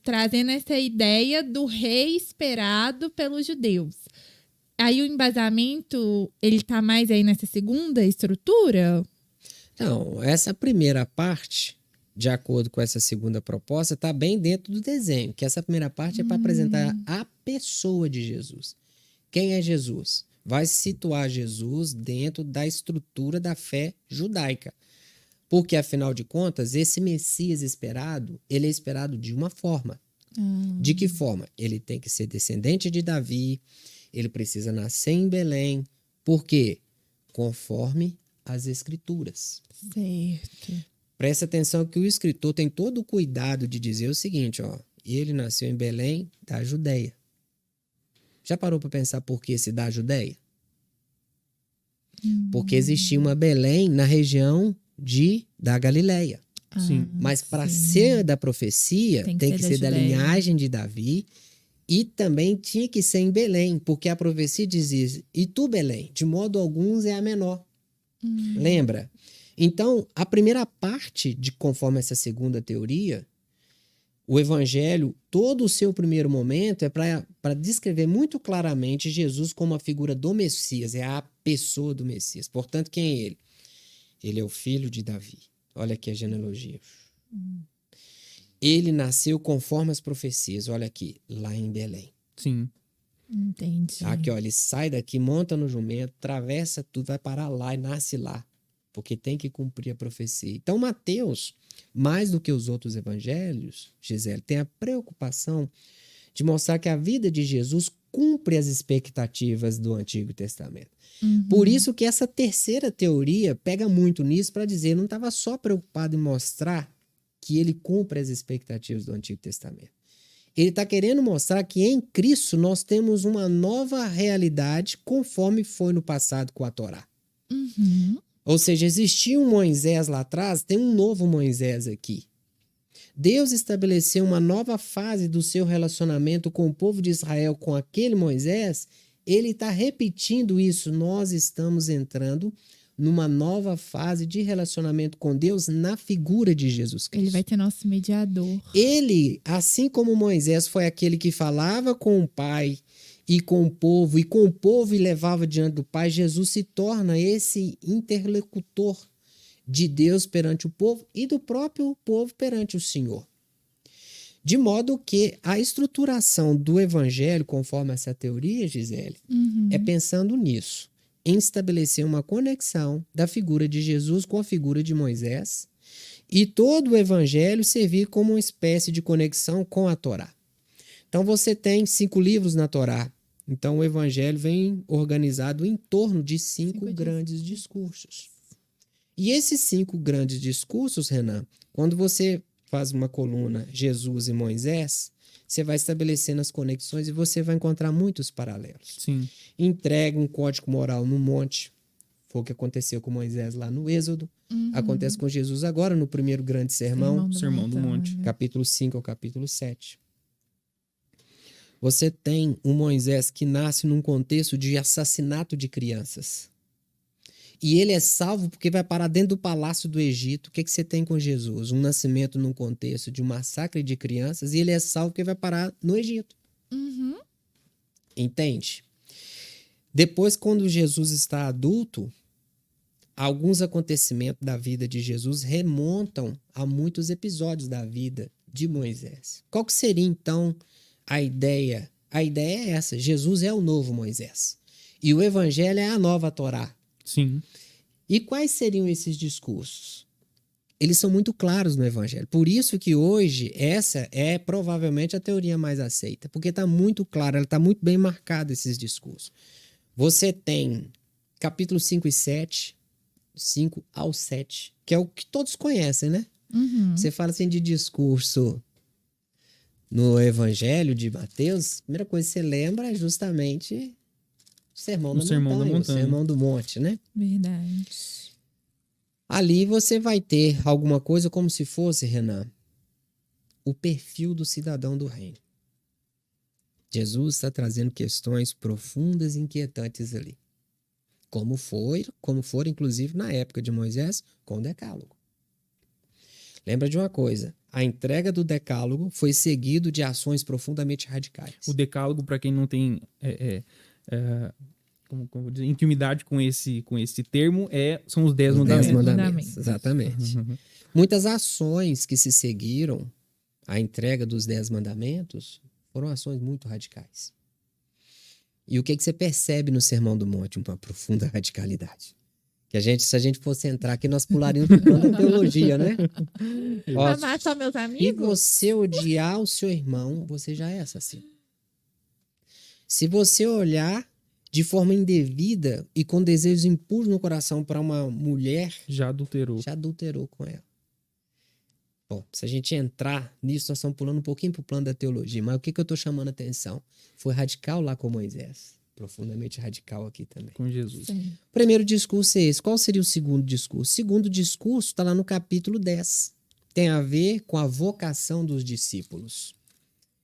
Trazendo essa ideia do rei esperado pelos judeus. Aí o embasamento, ele tá mais aí nessa segunda estrutura? Não, essa primeira parte, de acordo com essa segunda proposta, está bem dentro do desenho, que essa primeira parte é para apresentar a pessoa de Jesus. Quem é Jesus? Vai situar Jesus dentro da estrutura da fé judaica. Porque, afinal de contas, esse Messias esperado, ele é esperado de uma forma. De que forma? Ele tem que ser descendente de Davi, ele precisa nascer em Belém. Por quê? Conforme as Escrituras. Certo. Presta atenção que o escritor tem todo o cuidado de dizer o seguinte, ó. Ele nasceu em Belém, da Judéia. Já parou para pensar por que se da Judéia? Porque existia uma Belém na região da Galileia. Sim. Mas para ser da profecia, tem que ser da linhagem de Davi e também tinha que ser em Belém, porque a profecia dizia, e tu, Belém, de modo algum é a menor. Lembra? Então, a primeira parte, conforme essa segunda teoria, o evangelho, todo o seu primeiro momento é para descrever muito claramente Jesus como a figura do Messias, é a pessoa do Messias. Portanto, quem é ele? Ele é o filho de Davi. Olha aqui a genealogia. Ele nasceu conforme as profecias. Olha aqui, lá em Belém. Sim. Entendi. Aqui, ó, ele sai daqui, monta no jumento, atravessa tudo, vai parar lá e nasce lá. Porque tem que cumprir a profecia. Então, Mateus, mais do que os outros evangelhos, Gisele, tem a preocupação de mostrar que a vida de Jesus cumpre as expectativas do Antigo Testamento. Por isso que essa terceira teoria pega muito nisso para dizer, não estava só preocupado em mostrar que ele cumpre as expectativas do Antigo Testamento. Ele está querendo mostrar que em Cristo nós temos uma nova realidade conforme foi no passado com a Torá. Ou seja, existia um Moisés lá atrás, tem um novo Moisés aqui. Deus estabeleceu uma nova fase do seu relacionamento com o povo de Israel, com aquele Moisés. Ele está repetindo isso. Nós estamos entrando numa nova fase de relacionamento com Deus na figura de Jesus Cristo. Ele vai ter nosso mediador. Ele, assim como Moisés foi aquele que falava com o Pai e com o povo e levava diante do Pai, Jesus se torna esse interlocutor de Deus perante o povo e do próprio povo perante o Senhor. De modo que a estruturação do evangelho, conforme essa teoria, Gisele, é pensando nisso, em estabelecer uma conexão da figura de Jesus com a figura de Moisés e todo o evangelho servir como uma espécie de conexão com a Torá. Então você tem 5 livros na Torá. Então o evangelho vem organizado em torno de 5 grandes discursos. E esses 5 grandes discursos, Renan, quando você faz uma coluna Jesus e Moisés, você vai estabelecendo as conexões e você vai encontrar muitos paralelos. Sim. Entrega um código moral no monte, foi o que aconteceu com Moisés lá no Êxodo, acontece com Jesus agora no primeiro grande sermão, Sermão do Monte. capítulo 5 ao capítulo 7. Você tem um Moisés que nasce num contexto de assassinato de crianças. E ele é salvo porque vai parar dentro do palácio do Egito. O que você tem com Jesus? Um nascimento num contexto de um massacre de crianças e ele é salvo porque vai parar no Egito. Entende? Depois, quando Jesus está adulto, alguns acontecimentos da vida de Jesus remontam a muitos episódios da vida de Moisés. Qual que seria, então, a ideia? A ideia é essa. Jesus é o novo Moisés. E o evangelho é a nova Torá. Sim. E quais seriam esses discursos? Eles são muito claros no Evangelho. Por isso que hoje essa é provavelmente a teoria mais aceita. Porque está muito clara, ela está muito bem marcada esses discursos. Você tem capítulo 5 e 7, 5 ao 7, que é o que todos conhecem, né? Uhum. Você fala assim de discurso no Evangelho de Mateus, a primeira coisa que você lembra é justamente o Sermão da Montanha, o Sermão do Monte, né? Verdade. Ali você vai ter alguma coisa como se fosse, Renan, o perfil do cidadão do reino. Jesus está trazendo questões profundas e inquietantes ali. Como foram, inclusive, na época de Moisés, com o Decálogo. Lembra de uma coisa, a entrega do Decálogo foi seguido de ações profundamente radicais. O Decálogo, para quem não tem como dizer, intimidade com esse termo, são os 10 mandamentos. 10 mandamentos, exatamente. Uhum. Muitas ações que se seguiram à entrega dos 10 mandamentos foram ações muito radicais. E o que você percebe no Sermão do Monte? Uma profunda radicalidade. Que se a gente fosse entrar aqui, nós pularíamos para o plano da teologia, né? Amar só meus Se amigos? você odiar o seu irmão, você já é assassino. Se você olhar de forma indevida e com desejos impuros no coração para uma mulher, Já adulterou. já adulterou com ela. Bom, se a gente entrar nisso, nós estamos pulando um pouquinho para o plano da teologia. Mas o que eu estou chamando a atenção? Foi radical lá com Moisés. Profundamente radical aqui também. Com Jesus. Sim. O primeiro discurso é esse. Qual seria o segundo discurso? O segundo discurso está lá no capítulo 10. Tem a ver com a vocação dos discípulos.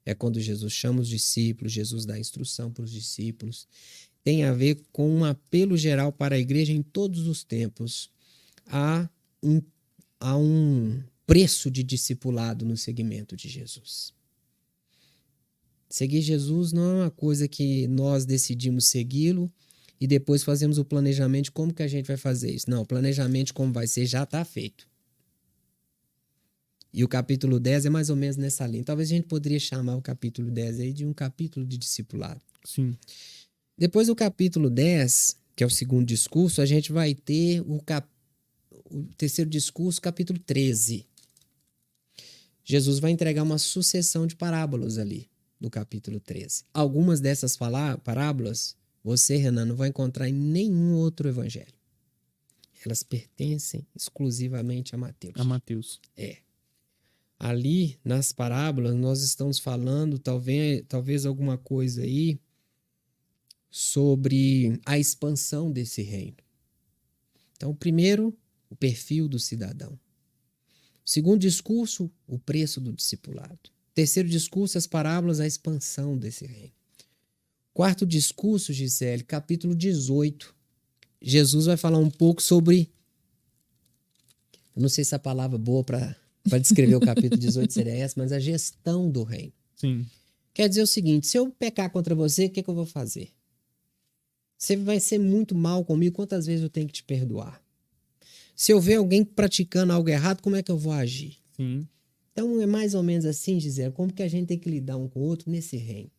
É quando Jesus chama os discípulos, Jesus dá instrução para os discípulos. Tem a ver com um apelo geral para a igreja em todos os tempos. Há um preço de discipulado no segmento de Jesus. Seguir Jesus não é uma coisa que nós decidimos segui-lo e depois fazemos o planejamento de como que a gente vai fazer isso. Não, o planejamento de como vai ser já está feito. E o capítulo 10 é mais ou menos nessa linha. Talvez a gente poderia chamar o capítulo 10 aí de um capítulo de discipulado. Sim. Depois do capítulo 10, que é o segundo discurso, a gente vai ter o terceiro discurso, capítulo 13. Jesus vai entregar uma sucessão de parábolas ali, no capítulo 13. Algumas dessas parábolas, você, Renan, não vai encontrar em nenhum outro evangelho. Elas pertencem exclusivamente a Mateus. A Mateus. Ali, nas parábolas, nós estamos falando talvez alguma coisa aí sobre a expansão desse reino. Então, primeiro, o perfil do cidadão. Segundo discurso, o preço do discipulado. Terceiro discurso, as parábolas, a expansão desse reino. Quarto discurso, Gisele, capítulo 18. Jesus vai falar um pouco sobre... Eu não sei se a palavra boa para descrever o capítulo 18 seria essa, mas a gestão do reino. Sim. Quer dizer o seguinte, se eu pecar contra você, o que eu vou fazer? Você vai ser muito mal comigo, quantas vezes eu tenho que te perdoar? Se eu ver alguém praticando algo errado, como é que eu vou agir? Sim. Então é mais ou menos assim, Gisele, como que a gente tem que lidar um com o outro nesse reino.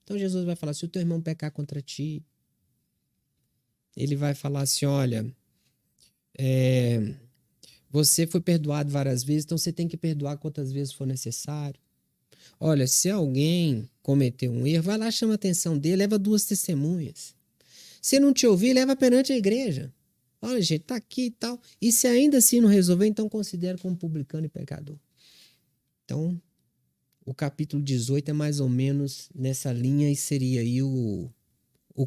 Então Jesus vai falar, se o teu irmão pecar contra ti, ele vai falar assim, olha, você foi perdoado várias vezes, então você tem que perdoar quantas vezes for necessário. Olha, se alguém cometeu um erro, vai lá, chama a atenção dele, leva 2 testemunhas. Se não te ouvir, leva perante a igreja. Olha, gente, tá aqui e tal. E se ainda assim não resolver, então considera como publicano e pecador. Então, o capítulo 18 é mais ou menos nessa linha e seria aí o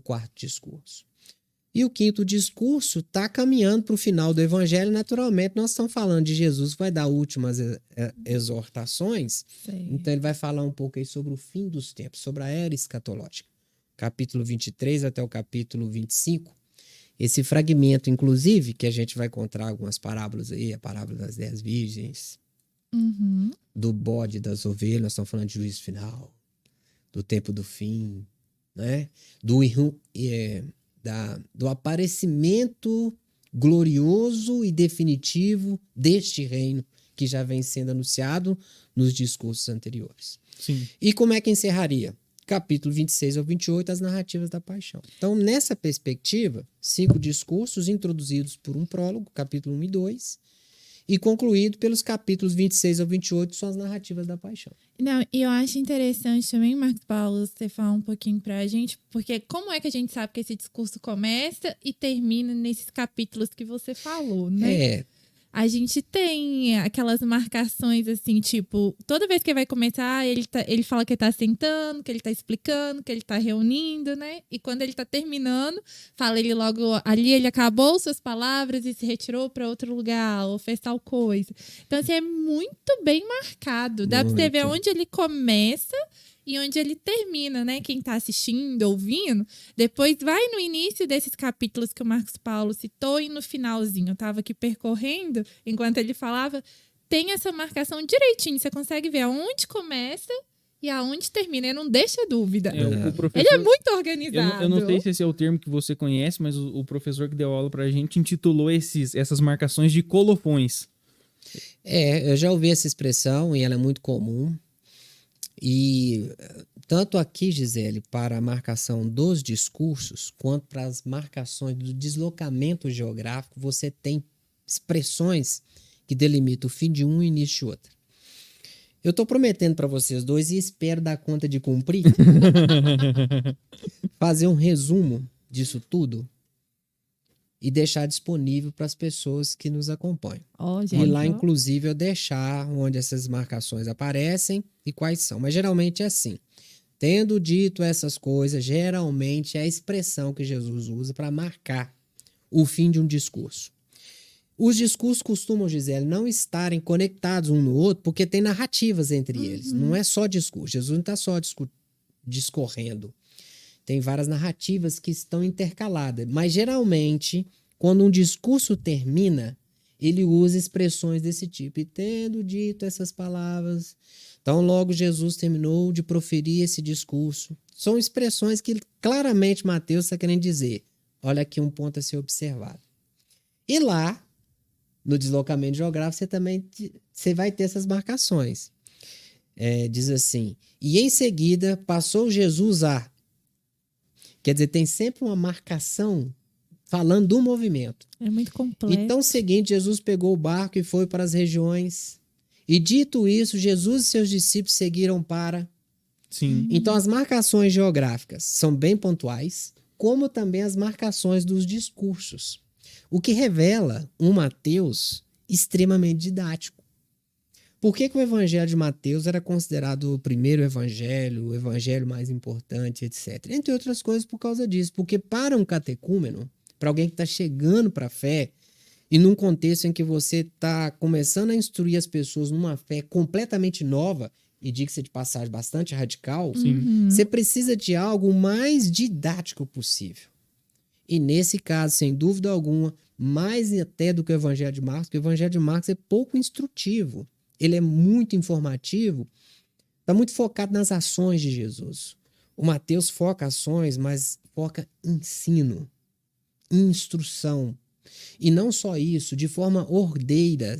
quarto discurso. E o quinto discurso está caminhando para o final do evangelho. Naturalmente, nós estamos falando de Jesus que vai dar últimas exortações. Sei. Então, ele vai falar um pouco aí sobre o fim dos tempos, sobre a era escatológica. Capítulo 23 até o capítulo 25. Esse fragmento, inclusive, que a gente vai encontrar algumas parábolas aí, a parábola das 10 virgens, Uhum. do bode das ovelhas, nós estamos falando de juízo final, do tempo do fim, né? Do aparecimento glorioso e definitivo deste reino que já vem sendo anunciado nos discursos anteriores. Sim. E como é que encerraria? capítulo 26 ao 28, as narrativas da paixão. Então, nessa perspectiva, 5 discursos introduzidos por um prólogo, capítulo 1 e 2, e concluído pelos capítulos 26 ao 28, são as narrativas da paixão. Não, e eu acho interessante também, Marcos Paulo, você falar um pouquinho pra gente, porque como é que a gente sabe que esse discurso começa e termina nesses capítulos que você falou, né? A gente tem aquelas marcações assim, tipo, toda vez que vai começar, ele fala que ele tá sentando, que ele tá explicando, que ele tá reunindo, né? E quando ele tá terminando, fala ele logo ali, ele acabou suas palavras e se retirou para outro lugar, ou fez tal coisa. Então, assim, é muito bem marcado. Dá pra você ver onde ele começa e onde ele termina, né? Quem tá assistindo, ouvindo, depois vai no início desses capítulos que o Marcos Paulo citou e no finalzinho. Eu tava aqui percorrendo, enquanto ele falava, tem essa marcação direitinho. Você consegue ver aonde começa e aonde termina. Ele não deixa dúvida. O professor, ele é muito organizado. Eu não sei se esse é o termo que você conhece, mas o professor que deu aula pra gente intitulou essas marcações de colofões. Eu já ouvi essa expressão e ela é muito comum. E tanto aqui, Gisele, para a marcação dos discursos, quanto para as marcações do deslocamento geográfico, você tem expressões que delimitam o fim de um e o início de outro. Eu estou prometendo para vocês dois e espero dar conta de cumprir, fazer um resumo disso tudo e deixar disponível para as pessoas que nos acompanham. E lá, inclusive, eu deixar onde essas marcações aparecem e quais são. Mas geralmente é assim. Tendo dito essas coisas, geralmente é a expressão que Jesus usa para marcar o fim de um discurso. Os discursos costumam, Gisele, não estarem conectados um no outro porque tem narrativas entre eles. Não é só discurso. Jesus não está só discorrendo. Tem várias narrativas que estão intercaladas. Mas, geralmente, quando um discurso termina, ele usa expressões desse tipo. E tendo dito essas palavras... Então, logo Jesus terminou de proferir esse discurso. São expressões que claramente Mateus está querendo dizer. Olha aqui um ponto a ser observado. E lá, no deslocamento geográfico, você vai ter essas marcações. Diz assim, e em seguida passou Jesus a... Quer dizer, tem sempre uma marcação falando do movimento. É muito complexo. Então, é o seguinte, Jesus pegou o barco e foi para as regiões. E dito isso, Jesus e seus discípulos seguiram para... Sim. Então, as marcações geográficas são bem pontuais, como também as marcações dos discursos. O que revela um Mateus extremamente didático. Por que o evangelho de Mateus era considerado o primeiro evangelho, o evangelho mais importante, etc? Entre outras coisas por causa disso. Porque para um catecúmeno, para alguém que está chegando para a fé, e num contexto em que você está começando a instruir as pessoas numa fé completamente nova, e diga-se de passagem bastante radical, você precisa de algo mais didático possível. E nesse caso, sem dúvida alguma, mais até do que o evangelho de Marcos, porque o evangelho de Marcos é pouco instrutivo. Ele é muito informativo, está muito focado nas ações de Jesus. O Mateus foca ações, mas foca ensino, instrução. E não só isso, de forma ordeira,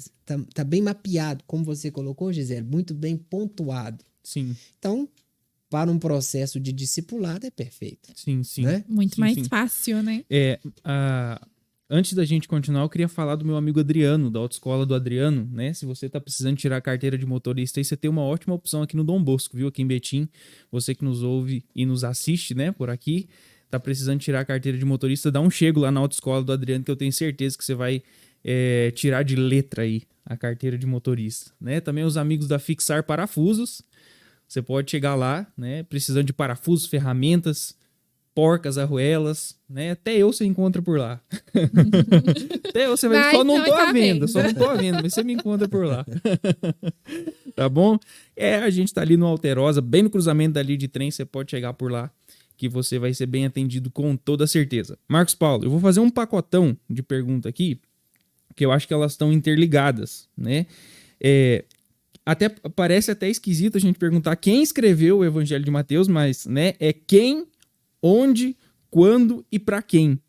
tá bem mapeado, como você colocou, Gisele, muito bem pontuado. Sim. Então, para um processo de discipulado é perfeito. Sim. Né? Muito mais fácil, né? Antes da gente continuar, eu queria falar do meu amigo Adriano, da autoescola do Adriano, né? Se você tá precisando tirar a carteira de motorista, aí você tem uma ótima opção aqui no Dom Bosco, viu? Aqui em Betim, você que nos ouve e nos assiste, né? Por aqui, tá precisando tirar a carteira de motorista, dá um chego lá na autoescola do Adriano, que eu tenho certeza que você vai tirar de letra aí a carteira de motorista, né? Também os amigos da Fixar Parafusos, você pode chegar lá, né? Precisando de parafusos, ferramentas, porcas, arruelas, né? Até eu você encontra por lá. Até eu você vai... Só não tô à venda, mas você me encontra por lá. Tá bom? A gente tá ali no Alterosa, bem no cruzamento da linha de trem, você pode chegar por lá, que você vai ser bem atendido com toda certeza. Marcos Paulo, eu vou fazer um pacotão de perguntas aqui, que eu acho que elas estão interligadas, né? Parece até esquisito a gente perguntar quem escreveu o Evangelho de Mateus, mas, né, é quem, onde, quando e para quem.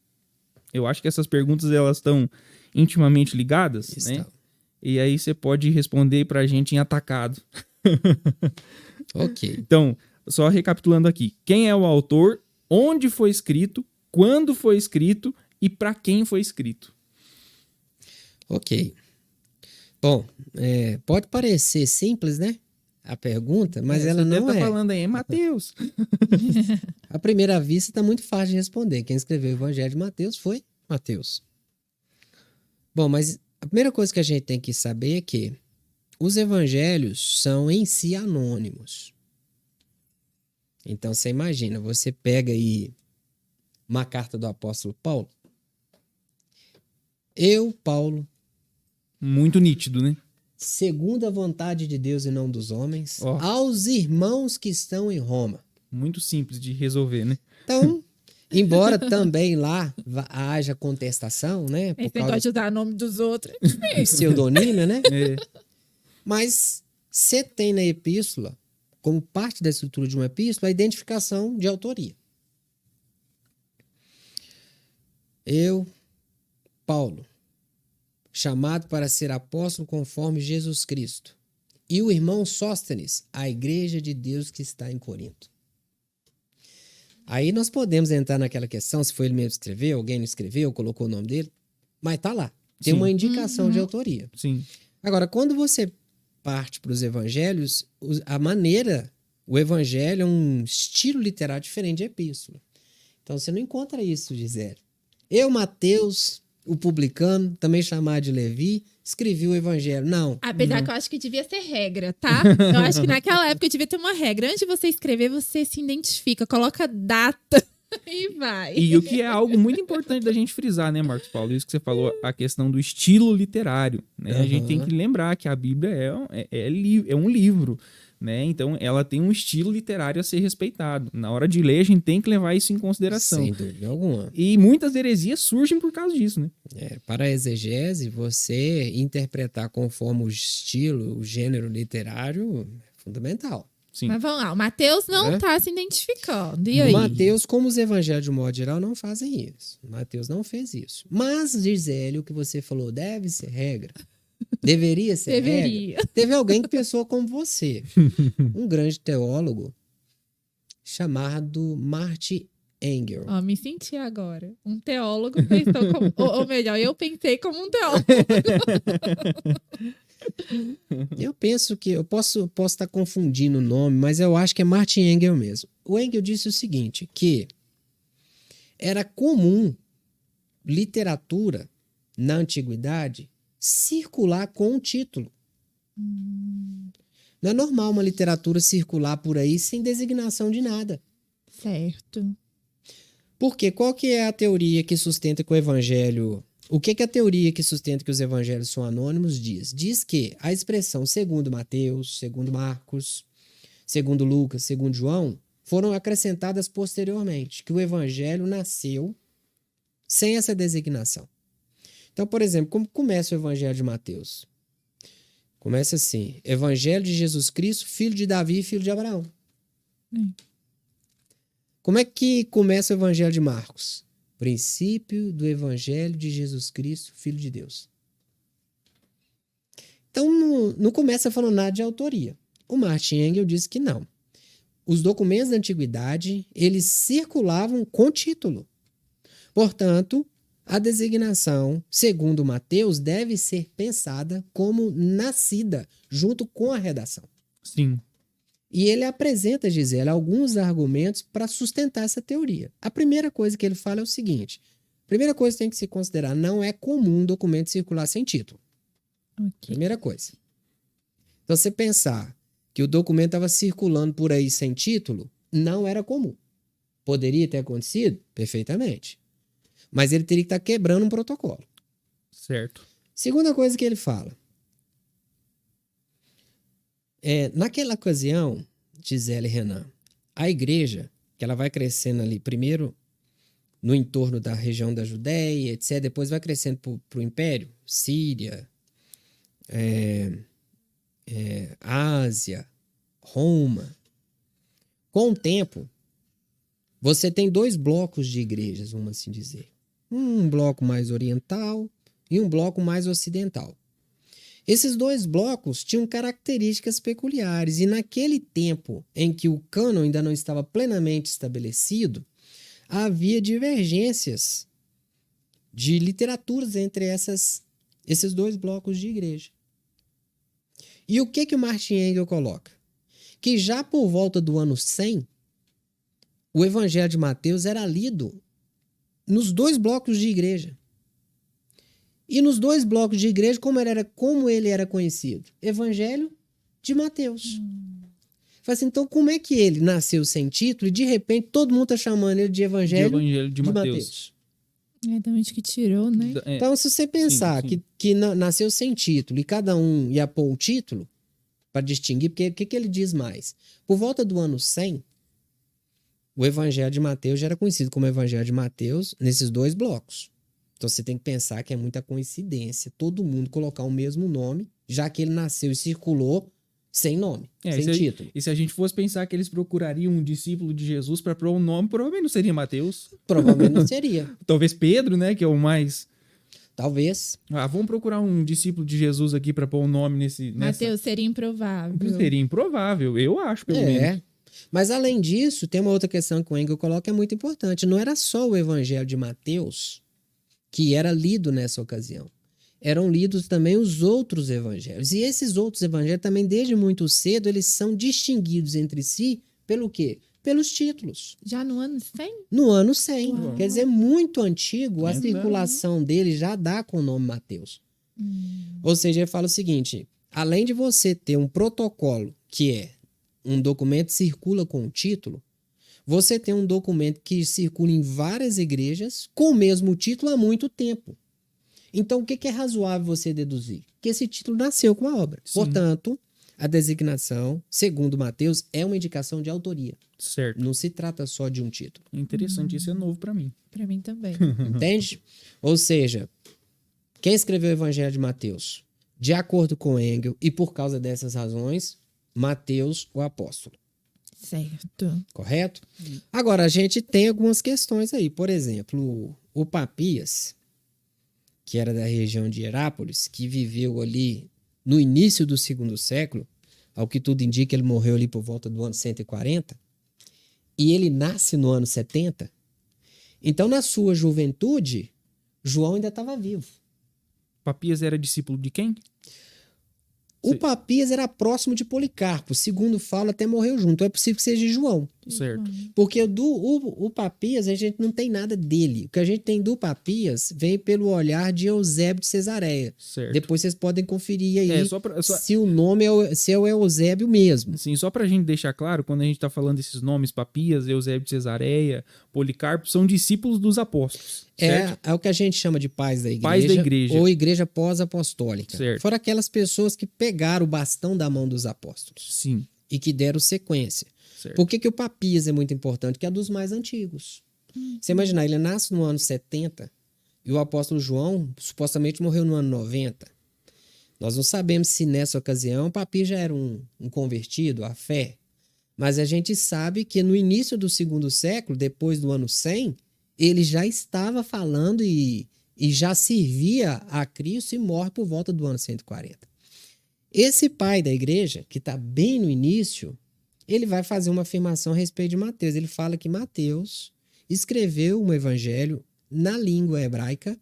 Eu acho que essas perguntas elas estão intimamente ligadas, né? E aí você pode responder pra gente em atacado. Ok. Então, só recapitulando aqui. Quem é o autor, onde foi escrito, quando foi escrito e para quem foi escrito. Ok. Bom, pode parecer simples, né? A pergunta, mas ela não Você é. tá falando aí, é Mateus. À primeira vista, está muito fácil de responder. Quem escreveu o Evangelho de Mateus foi Mateus. Bom, mas a primeira coisa que a gente tem que saber é que os evangelhos são em si anônimos. Então, você imagina, você pega aí uma carta do apóstolo Paulo. Eu, Paulo, Muito nítido, né? segundo a vontade de Deus e não dos homens, Ó. aos irmãos que estão em Roma. Muito simples de resolver, né? Então, embora também lá haja contestação, né? Por Esse causa negócio de usar o nome dos outros. do pseudonimo, né? É. Mas você tem na epístola, como parte da estrutura de uma epístola, a identificação de autoria. Eu, Paulo, chamado para ser apóstolo conforme Jesus Cristo, e o irmão Sóstenes, a igreja de Deus que está em Corinto. Aí nós podemos entrar naquela questão, se foi ele mesmo que escreveu, alguém não escreveu, colocou o nome dele, mas tá lá. Tem Sim. uma indicação de autoria. Sim. Agora, quando você parte para os evangelhos, a maneira, o evangelho é um estilo literário diferente de epístola. Então você não encontra isso, Gisele. Eu, Mateus, o publicano, também chamado de Levi, escrevi o evangelho. Não. Apesar que eu acho que devia ser regra, tá? Eu acho que naquela época devia ter uma regra. Antes de você escrever, você se identifica, coloca data e vai. E o que é algo muito importante da gente frisar, né, Marcos Paulo? Isso que você falou, a questão do estilo literário. Né? A gente tem que lembrar que a Bíblia é um livro. Né? Então, ela tem um estilo literário a ser respeitado. Na hora de ler, a gente tem que levar isso em consideração. Sem dúvida alguma. E muitas heresias surgem por causa disso, né? Para a exegese, você interpretar conforme o estilo, o gênero literário, é fundamental. Sim. Mas vamos lá, o Mateus não tá se identificando. E O aí? Mateus, como os evangelhos de modo geral, não fazem isso. O Mateus não fez isso. Mas, Gisele, o que você falou deve ser regra. Deveria ser regra. Teve alguém que pensou como você. Um grande teólogo chamado Martin Engel. Ó, me senti agora. Um teólogo pensou como... ou melhor, eu pensei como um teólogo. Eu penso que... Eu posso estar confundindo o nome, mas eu acho que é Martin Engel mesmo. O Engel disse o seguinte, que era comum literatura na antiguidade circular com um título. Não é normal uma literatura circular por aí sem designação de nada. Certo. Porque qual que é a teoria que sustenta que o evangelho... O que a teoria que sustenta que os evangelhos são anônimos diz? Diz que a expressão segundo Mateus, segundo Marcos, segundo Lucas, segundo João, foram acrescentadas posteriormente, que o evangelho nasceu sem essa designação. Então, por exemplo, como começa o evangelho de Mateus? Começa assim, Evangelho de Jesus Cristo, filho de Davi e filho de Abraão. Como é que começa o evangelho de Marcos? Princípio do evangelho de Jesus Cristo, filho de Deus. Então, não começa falando nada de autoria. O Martin Engel disse que não. Os documentos da antiguidade, eles circulavam com título. Portanto, a designação, segundo Mateus, deve ser pensada como nascida junto com a redação. Sim. E ele apresenta, Gisele, alguns argumentos para sustentar essa teoria. A primeira coisa que ele fala é o seguinte. A primeira coisa que tem que se considerar, não é comum um documento circular sem título. Okay. Primeira coisa. Então, você pensar que o documento estava circulando por aí sem título, não era comum. Poderia ter acontecido? Perfeitamente. Mas ele teria que estar quebrando um protocolo. Certo. Segunda coisa que ele fala. Naquela ocasião, Gisele e Renan, a igreja, que ela vai crescendo ali, primeiro no entorno da região da Judéia, etc., depois vai crescendo para o Império, Síria, Ásia, Roma. Com o tempo, você tem dois blocos de igrejas, vamos assim dizer. Um bloco mais oriental e um bloco mais ocidental. Esses dois blocos tinham características peculiares e naquele tempo em que o cânon ainda não estava plenamente estabelecido, havia divergências de literaturas entre esses dois blocos de igreja. E o que o Martin Engel coloca? Que já por volta do ano 100, o Evangelho de Mateus era lido nos dois blocos de igreja. E nos dois blocos de igreja, como ele era conhecido? Evangelho de Mateus. Fala assim, então como é que ele nasceu sem título e de repente todo mundo está chamando ele de Evangelho de Mateus. É de onde que tirou, né? Então, se você pensar sim. que nasceu sem título e cada um ia pôr um título para distinguir, porque o que ele diz mais? Por volta do ano 100, o Evangelho de Mateus já era conhecido como Evangelho de Mateus nesses dois blocos. Então você tem que pensar que é muita coincidência todo mundo colocar o mesmo nome, já que ele nasceu e circulou sem nome, sem título. E se a gente fosse pensar que eles procurariam um discípulo de Jesus para pôr um nome, provavelmente não seria Mateus. Provavelmente não seria. Talvez Pedro, né? Que é o mais... Talvez. Vamos procurar um discípulo de Jesus aqui para pôr um nome nessa... Mateus seria improvável. Seria improvável, eu acho, pelo menos. Mas além disso, tem uma outra questão que o Engel coloca que é muito importante. Não era só o Evangelho de Mateus que era lido nessa ocasião. Eram lidos também os outros evangelhos. E esses outros evangelhos também, desde muito cedo, eles são distinguidos entre si pelo quê? Pelos títulos. Já no ano 100? No ano 100. Uau. Quer dizer, muito antigo, a circulação dele já dá com o nome Mateus. Ou seja, ele fala o seguinte, além de você ter um protocolo, que é um documento que circula com o título, você tem um documento que circula em várias igrejas com o mesmo título há muito tempo. Então, o que é razoável você deduzir? Que esse título nasceu com a obra. Sim. Portanto, a designação, segundo Mateus, é uma indicação de autoria. Certo. Não se trata só de um título. Interessante, isso é novo para mim. Pra mim também. Entende? Ou seja, quem escreveu o Evangelho de Mateus? De acordo com Engel, e por causa dessas razões, Mateus, o apóstolo. Certo. Correto? Agora, a gente tem algumas questões aí. Por exemplo, o Papias, que era da região de Herápolis, que viveu ali no início do 2º século, ao que tudo indica, ele morreu ali por volta do ano 140, e ele nasce no ano 70. Então, na sua juventude, João ainda estava vivo. Papias era discípulo de quem? O Papias era próximo de Policarpo, segundo fala, até morreu junto. Então é possível que seja de João. Certo. Porque o Papias, a gente não tem nada dele. O que a gente tem do Papias vem pelo olhar de Eusébio de Cesareia. Certo. Depois vocês podem conferir aí só- se o nome se é o Eusébio mesmo. Sim, só pra gente deixar claro, quando a gente tá falando desses nomes, Papias, Eusébio de Cesareia, Policarpo, são discípulos dos apóstolos. Certo? É o que a gente chama de pais da igreja. Pais da igreja. Ou igreja pós-apostólica. Certo. Foram aquelas pessoas que pegaram o bastão da mão dos apóstolos Sim. e que deram sequência. Certo. Por que o Papias é muito importante? Que é dos mais antigos. Você imaginar, ele nasce no ano 70 e o apóstolo João supostamente morreu no ano 90. Nós não sabemos se nessa ocasião o Papias já era um convertido à fé, mas a gente sabe que no início do 2º século, depois do ano 100, ele já estava falando e já servia a Cristo e morre por volta do ano 140. Esse pai da igreja, que está bem no início, ele vai fazer uma afirmação a respeito de Mateus. Ele fala que Mateus escreveu um evangelho na língua hebraica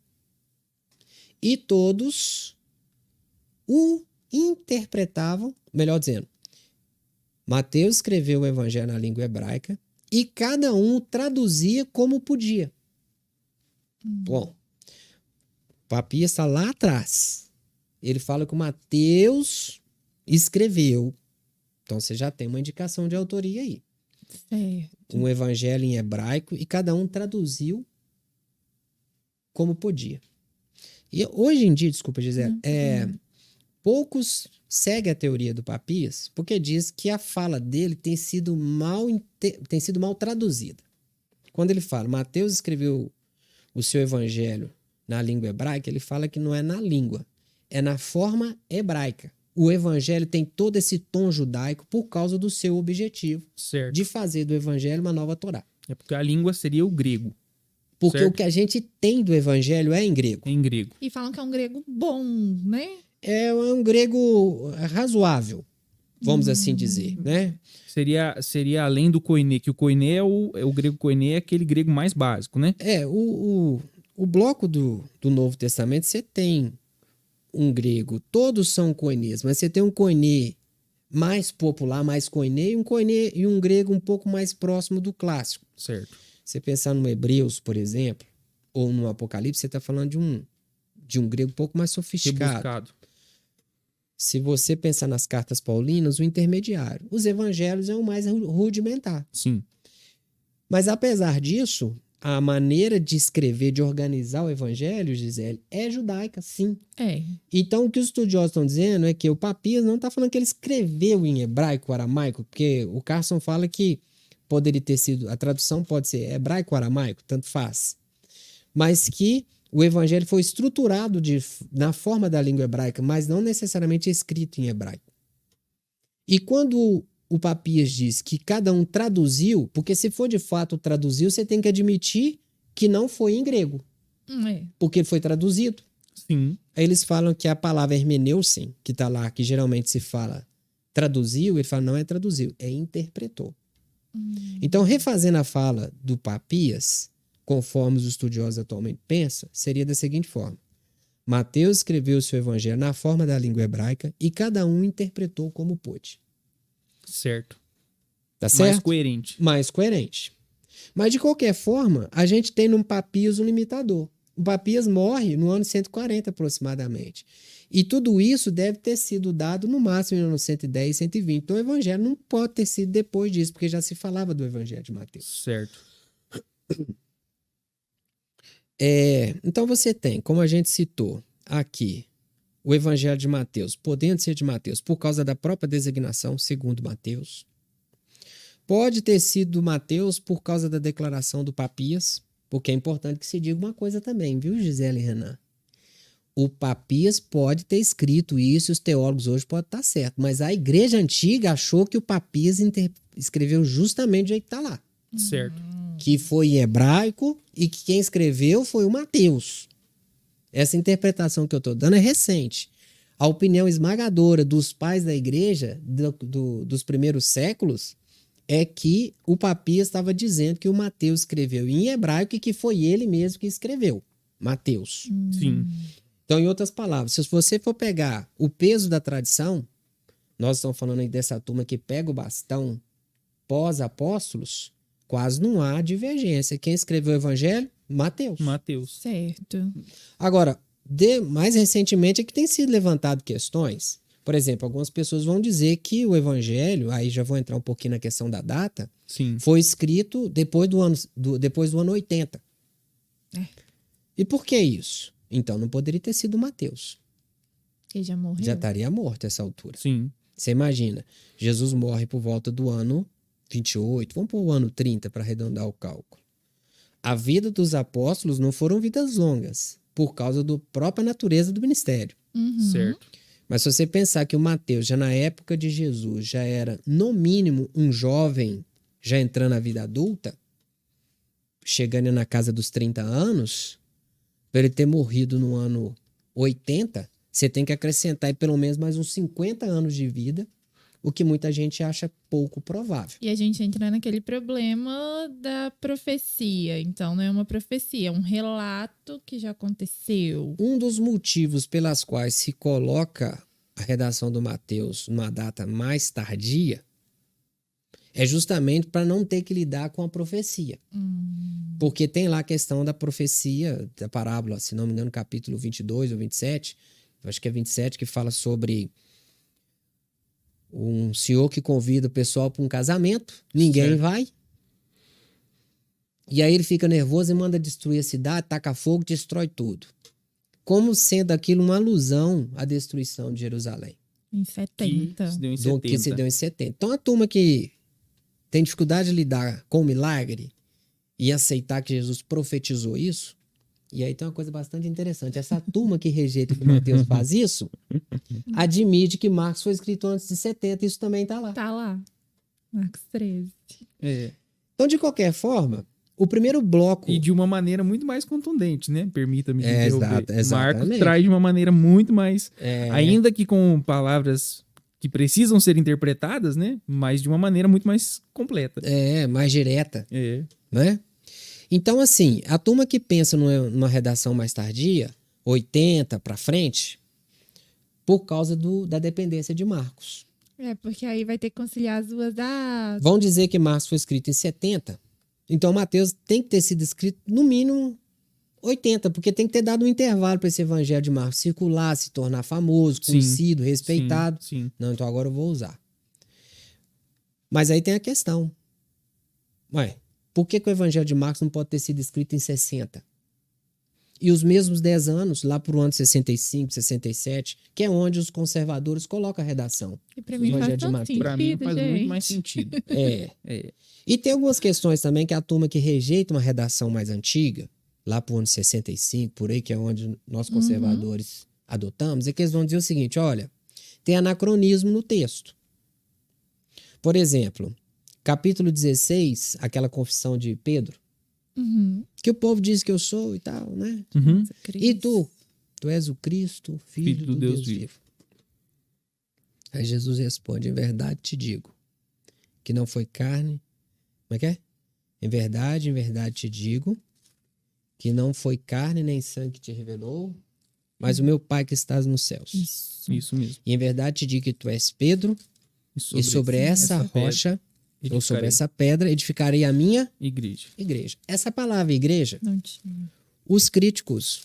e todos o interpretavam, melhor dizendo, Mateus escreveu o evangelho na língua hebraica e cada um traduzia como podia. Bom, Papias está lá atrás. Ele fala que o Mateus escreveu. Então você já tem uma indicação de autoria aí. Certo. Um evangelho em hebraico e cada um traduziu como podia. E hoje em dia, desculpa, Gisele, poucos seguem a teoria do Papias porque diz que a fala dele tem sido mal traduzida. Quando ele fala, Mateus escreveu o seu evangelho na língua hebraica, ele fala que não é na língua, é na forma hebraica. O evangelho tem todo esse tom judaico por causa do seu objetivo Certo. de fazer do evangelho uma nova Torá. É porque a língua seria o grego. Porque Certo. o que a gente tem do evangelho é em grego. Em grego. E falam que é um grego bom, né? É um grego razoável, vamos assim dizer, né? Seria além do koiné, que o koiné o grego koiné é aquele grego mais básico, né? O bloco do Novo Testamento, você tem um grego, todos são koinês, mas você tem um koiné mais popular, mais koiné, e um grego um pouco mais próximo do clássico. Certo. Você pensar no Hebreus, por exemplo, ou no Apocalipse, você está falando de um grego um pouco mais sofisticado. Rebuscado. Se você pensar nas cartas paulinas, o intermediário. Os evangelhos é o mais rudimentar. Sim. Mas apesar disso, a maneira de escrever, de organizar o evangelho, Gisele, é judaica, sim. É. Então, o que os estudiosos estão dizendo é que o Papias não está falando que ele escreveu em hebraico, aramaico, porque o Carson fala que poderia ter sido, a tradução pode ser hebraico ou aramaico, tanto faz. Mas que o evangelho foi estruturado na forma da língua hebraica, mas não necessariamente escrito em hebraico. E quando o Papias diz que cada um traduziu, porque se for de fato traduziu, você tem que admitir que não foi em grego, porque foi traduzido. Sim. Aí eles falam que a palavra hermeneusen, que está lá, que geralmente se fala traduziu, ele fala não é traduziu, é interpretou. Então, refazendo a fala do Papias, conforme os estudiosos atualmente pensam, seria da seguinte forma: Mateus escreveu o seu evangelho na forma da língua hebraica e cada um interpretou como pôde. Certo. Tá certo? Mais coerente. Mais coerente. Mas, de qualquer forma, a gente tem no Papias um limitador. O Papias morre no ano 140 aproximadamente. E tudo isso deve ter sido dado no máximo no ano 110, 120. Então o evangelho não pode ter sido depois disso, porque já se falava do evangelho de Mateus. Certo. Então você tem, como a gente citou aqui, o evangelho de Mateus, podendo ser de Mateus por causa da própria designação, segundo Mateus. Pode ter sido do Mateus por causa da declaração do Papias, porque é importante que se diga uma coisa também, viu, Gisele e Renan? O Papias pode ter escrito isso e os teólogos hoje podem estar certos, mas a igreja antiga achou que o Papias escreveu justamente do jeito que está lá. Certo. Que foi em hebraico e que quem escreveu foi o Mateus. Essa interpretação que eu estou dando é recente. A opinião esmagadora dos pais da igreja dos primeiros séculos é que o Papias estava dizendo que o Mateus escreveu em hebraico e que foi ele mesmo que escreveu. Mateus. Sim. Então, em outras palavras, se você for pegar o peso da tradição, nós estamos falando aí dessa turma que pega o bastão pós-apóstolos, quase não há divergência. Quem escreveu o evangelho? Mateus. Mateus. Certo. Agora, mais recentemente é que tem sido levantado questões. Por exemplo, algumas pessoas vão dizer que o evangelho, aí já vou entrar um pouquinho na questão da data, Sim. foi escrito depois do ano 80. E por que isso? Então não poderia ter sido Mateus. Ele já morreu. Já estaria morto a essa altura. Sim. Você imagina, Jesus morre por volta do ano 28, vamos pôr o ano 30 para arredondar o cálculo. A vida dos apóstolos não foram vidas longas, por causa da própria natureza do ministério. Certo. Mas se você pensar que o Mateus, já na época de Jesus, já era, no mínimo, um jovem, já entrando na vida adulta, chegando na casa dos 30 anos, para ele ter morrido no ano 80, você tem que acrescentar aí pelo menos mais uns 50 anos de vida, o que muita gente acha pouco provável. E a gente entra naquele problema da profecia. Então, não é uma profecia, é um relato que já aconteceu. Um dos motivos pelas quais se coloca a redação do Mateus numa data mais tardia é justamente para não ter que lidar com a profecia. Porque tem lá a questão da profecia, da parábola, se não me engano, capítulo 22 ou 27, eu acho que é 27, que fala sobre um senhor que convida o pessoal para um casamento, ninguém Certo. vai. E aí ele fica nervoso e manda destruir a cidade, taca fogo, destrói tudo. Como sendo aquilo uma alusão à destruição de Jerusalém. Em 70. Que se deu em Do que se 70. deu em 70. Então a turma que tem dificuldade de lidar com o milagre e aceitar que Jesus profetizou isso, e aí tem uma coisa bastante interessante. Essa turma que rejeita que Mateus faz isso, admite que Marcos foi escrito antes de 70, isso também está lá. Tá lá. Marcos 13. É. Então, de qualquer forma, O primeiro bloco... E de uma maneira muito mais contundente, né? Permita-me É, interromper. exatamente. Marcos traz de uma maneira muito mais... Ainda que com palavras que precisam ser interpretadas, né? Mas de uma maneira muito mais completa. mais direta, É. né? Então, assim, a turma que pensa numa redação mais tardia, 80 para frente, por causa da dependência de Marcos. Porque aí vai ter que conciliar as duas datas. Vão dizer que Marcos foi escrito em 70, então Mateus tem que ter sido escrito no mínimo 80, porque tem que ter dado um intervalo para esse evangelho de Marcos circular, se tornar famoso, conhecido, respeitado. Sim. Não, então agora eu vou usar. Mas aí tem a questão. Por que o evangelho de Marcos não pode ter sido escrito em 60? E os mesmos 10 anos, lá para o ano 65, 67, que é onde os conservadores colocam a redação. E para mim faz todo sentido, Para mim faz gente. muito mais sentido. E tem algumas questões também que a turma que rejeita uma redação mais antiga, lá para o ano 65, por aí, que é onde nós conservadores adotamos, é que eles vão dizer o seguinte, olha, tem anacronismo no texto. Por exemplo, capítulo 16, aquela confissão de Pedro, que o povo diz que eu sou e tal, né? E tu? Tu és o Cristo, filho do Deus vivo. Aí Jesus responde, em verdade te digo, que não foi carne... Como é que é? Em verdade te digo, que não foi carne nem sangue que te revelou, mas o meu Pai que estás nos céus. Isso mesmo. E em verdade te digo que tu és Pedro, e sobre essa rocha... Ou sobre essa pedra edificarei a minha igreja. Essa palavra igreja, os críticos,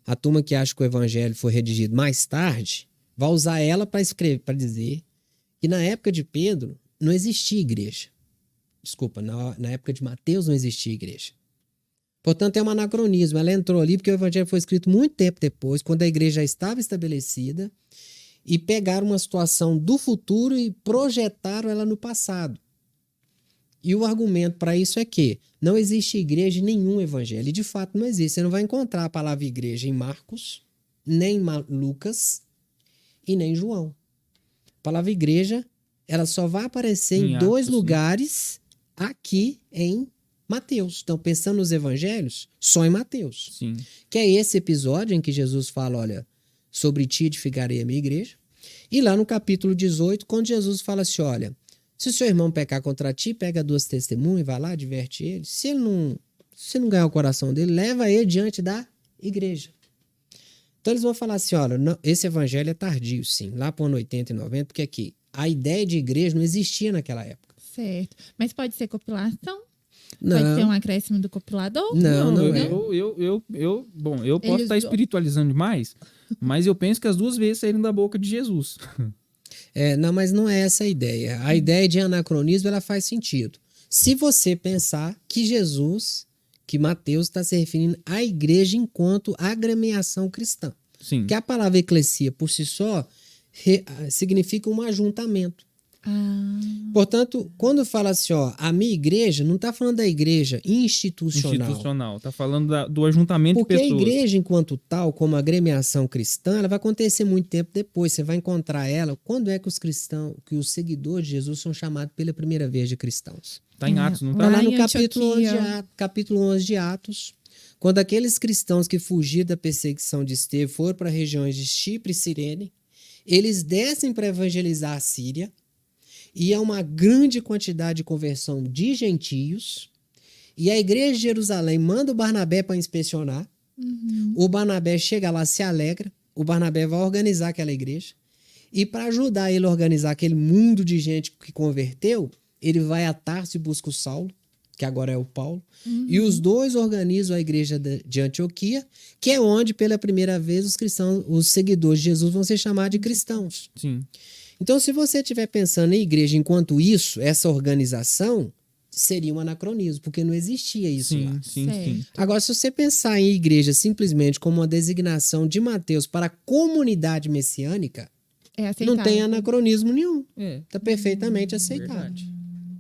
a turma que acha que o evangelho foi redigido mais tarde, vai usar ela para escrever, para dizer que na época de Pedro não existia igreja. Desculpa, na época de Mateus não existia igreja. Portanto, é um anacronismo. Ela entrou ali porque o evangelho foi escrito muito tempo depois, quando a igreja já estava estabelecida, e pegaram uma situação do futuro e projetaram ela no passado. E o argumento para isso é que não existe igreja em nenhum evangelho. E de fato não existe. Você não vai encontrar a palavra igreja em Marcos, nem em Lucas e nem em João. A palavra igreja, ela só vai aparecer em dois lugares aqui em Mateus. Então, pensando nos evangelhos, só em Mateus. Sim. Que é esse episódio em que Jesus fala, olha, sobre ti edificarei a minha igreja. E lá no capítulo 18, quando Jesus fala assim, olha, se o seu irmão pecar contra ti, pega 2 testemunhas, vai lá, adverte ele. Se não ganhar o coração dele, leva ele diante da igreja. Então eles vão falar assim, olha, não, esse evangelho é tardio, sim, lá para o ano 80 e 90, porque aqui a ideia de igreja não existia naquela época. Certo. Mas pode ser compilação? Não. Pode ser um acréscimo do compilador? Não é. Eu posso estar espiritualizando demais, mas eu penso que as duas vezes saíram da boca de Jesus. Não, mas não é essa a ideia. A ideia de anacronismo, ela faz sentido. Se você pensar que Jesus, que Mateus está se referindo à igreja enquanto agremiação cristã. Sim. Que a palavra eclesia, por si só, significa um ajuntamento. Portanto, quando fala assim, ó, a minha igreja, não está falando da igreja institucional. Está falando do ajuntamento de pessoas. Porque a igreja, enquanto tal, como agremiação cristã, ela vai acontecer muito tempo depois. Você vai encontrar ela. Quando é que os cristãos, que os seguidores de Jesus são chamados pela primeira vez de cristãos? Está em Atos, não está? Está lá no capítulo 11 de Atos. Quando aqueles cristãos que fugiram da perseguição de Estevão foram para regiões de Chipre e Cirene, eles descem para evangelizar a Síria. E há uma grande quantidade de conversão de gentios. E a igreja de Jerusalém manda o Barnabé para inspecionar. O Barnabé chega lá, se alegra. O Barnabé vai organizar aquela igreja. E para ajudar ele a organizar aquele mundo de gente que converteu, ele vai a Tarso e busca o Saulo, que agora é o Paulo. E os dois organizam a igreja de Antioquia, que é onde, pela primeira vez, os cristãos, os seguidores de Jesus vão ser chamados de cristãos. Sim. Então, se você estiver pensando em igreja enquanto isso, essa organização, seria um anacronismo, porque não existia isso lá. Sim. Agora, se você pensar em igreja simplesmente como uma designação de Mateus para a comunidade messiânica, não tem anacronismo nenhum. Está perfeitamente aceitável. Verdade.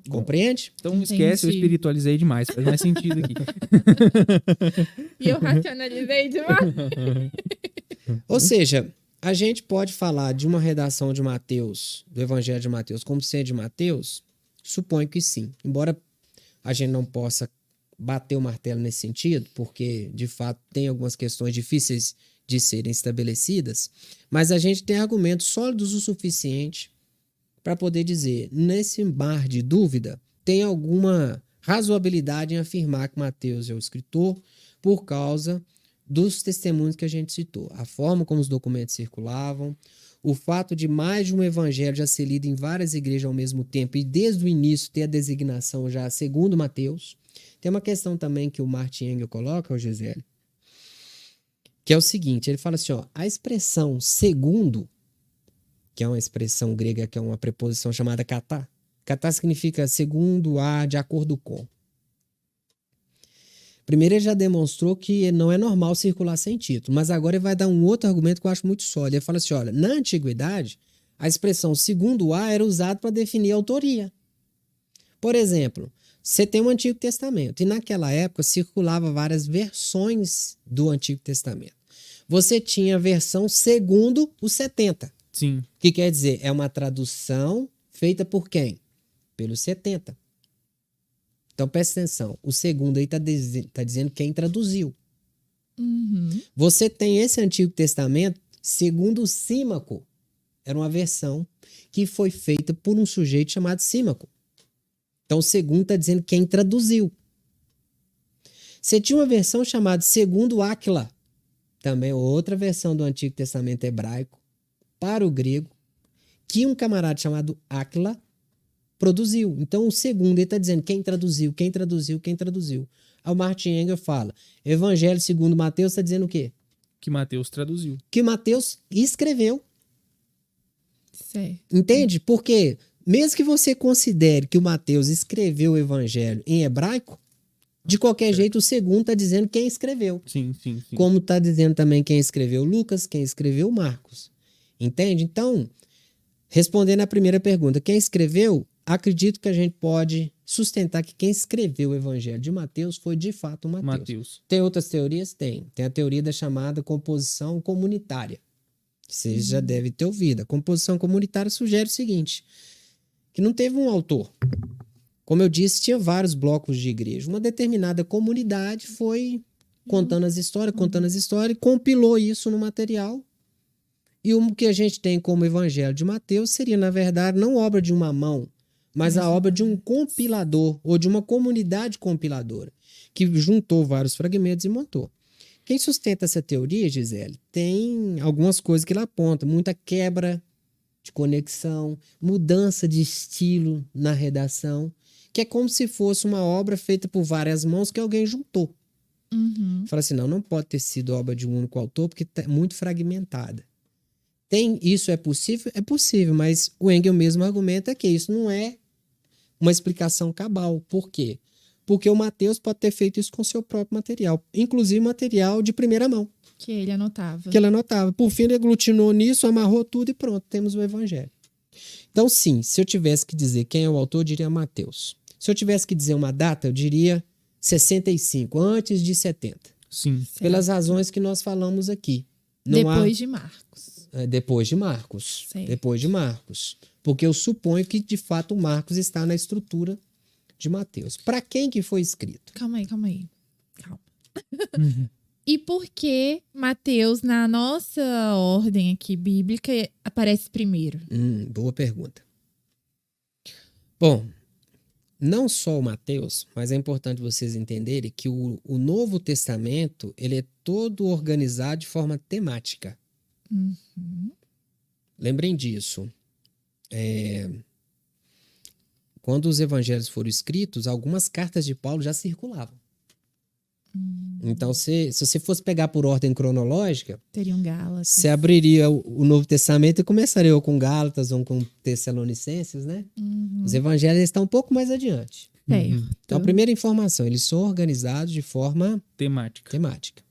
Compreende? Então esquece, eu espiritualizei demais, faz mais sentido aqui. E eu racionalizei demais. Ou seja, a gente pode falar de uma redação de Mateus, do Evangelho de Mateus, como ser de Mateus? Suponho que sim. Embora a gente não possa bater o martelo nesse sentido, porque, de fato, tem algumas questões difíceis de serem estabelecidas, mas a gente tem argumentos sólidos o suficiente para poder dizer, nesse mar de dúvida, tem alguma razoabilidade em afirmar que Mateus é o escritor por causa dos testemunhos que a gente citou. A forma como os documentos circulavam, o fato de mais de um evangelho já ser lido em várias igrejas ao mesmo tempo e desde o início ter a designação já segundo Mateus. Tem uma questão também que o Martin Engel coloca, o Gisele, que é o seguinte, ele fala assim, ó, a expressão segundo, que é uma expressão grega, que é uma preposição chamada katá. Katá significa segundo a, de acordo com. Primeiro ele já demonstrou que não é normal circular sem título, mas agora ele vai dar um outro argumento que eu acho muito sólido. Ele fala assim, olha, na antiguidade, a expressão segundo a era usada para definir a autoria. Por exemplo, você tem o Antigo Testamento e naquela época circulava várias versões do Antigo Testamento. Você tinha a versão segundo os 70. Sim. O que quer dizer? É uma tradução feita por quem? Pelos 70. Então, presta atenção. O segundo aí está dizendo quem traduziu. Uhum. Você tem esse Antigo Testamento segundo o Símaco. Era uma versão que foi feita por um sujeito chamado Símaco. Então, o segundo está dizendo quem traduziu. Você tinha uma versão chamada segundo Áquila. Também outra versão do Antigo Testamento hebraico para o grego, que um camarada chamado Áquila produziu. Então, o segundo, ele está dizendo quem traduziu, quem traduziu, quem traduziu. Aí o Martin Engel fala, Evangelho segundo Mateus está dizendo o quê? Que Mateus traduziu. Que Mateus escreveu. Certo. Entende? Porque, mesmo que você considere que o Mateus escreveu o Evangelho em hebraico, de qualquer jeito, o segundo está dizendo quem escreveu. Sim. Como está dizendo também quem escreveu Lucas, quem escreveu Marcos. Entende? Então, respondendo à primeira pergunta, quem escreveu, acredito que a gente pode sustentar que quem escreveu o Evangelho de Mateus foi de fato Mateus. Tem outras teorias? Tem. Tem a teoria da chamada composição comunitária. Que você já deve ter ouvido. A composição comunitária sugere o seguinte, que não teve um autor. Como eu disse, tinha vários blocos de igreja. Uma determinada comunidade foi contando as histórias, e compilou isso no material. E o que a gente tem como Evangelho de Mateus seria, na verdade, não obra de uma mão, mas a obra de um compilador ou de uma comunidade compiladora que juntou vários fragmentos e montou. Quem sustenta essa teoria, Gisele, tem algumas coisas que ela aponta. Muita quebra de conexão, mudança de estilo na redação, que é como se fosse uma obra feita por várias mãos que alguém juntou. Uhum. Fala assim, não pode ter sido obra de um único autor porque é muito fragmentada. Isso é possível? É possível, mas o Engel mesmo argumenta que isso não é uma explicação cabal. Por quê? Porque o Mateus pode ter feito isso com seu próprio material, inclusive material de primeira mão. Que ele anotava. Que ele anotava. Por fim, ele aglutinou nisso, amarrou tudo e pronto, temos o Evangelho. Então, sim, se eu tivesse que dizer quem é o autor, eu diria Mateus. Se eu tivesse que dizer uma data, eu diria 65, antes de 70. Sim. Certo. Pelas razões que nós falamos aqui. Depois de Marcos. Depois de Marcos. Certo. Depois de Marcos. Porque eu suponho que, de fato, Marcos está na estrutura de Mateus. Para quem que foi escrito? Calma aí. Calma. E por que Mateus, na nossa ordem aqui bíblica, aparece primeiro? Boa pergunta. Bom, não só o Mateus, mas é importante vocês entenderem que o Novo Testamento ele é todo organizado de forma temática. Uhum. Lembrem disso. Quando os evangelhos foram escritos, algumas cartas de Paulo já circulavam. Então, se você fosse pegar por ordem cronológica, Teria um Gálatas. você abriria o Novo Testamento e começaria ou com Gálatas ou com Tessalonicenses, né? Uhum. Os evangelhos estão um pouco mais adiante. Certo. Então, a primeira informação, eles são organizados de forma temática.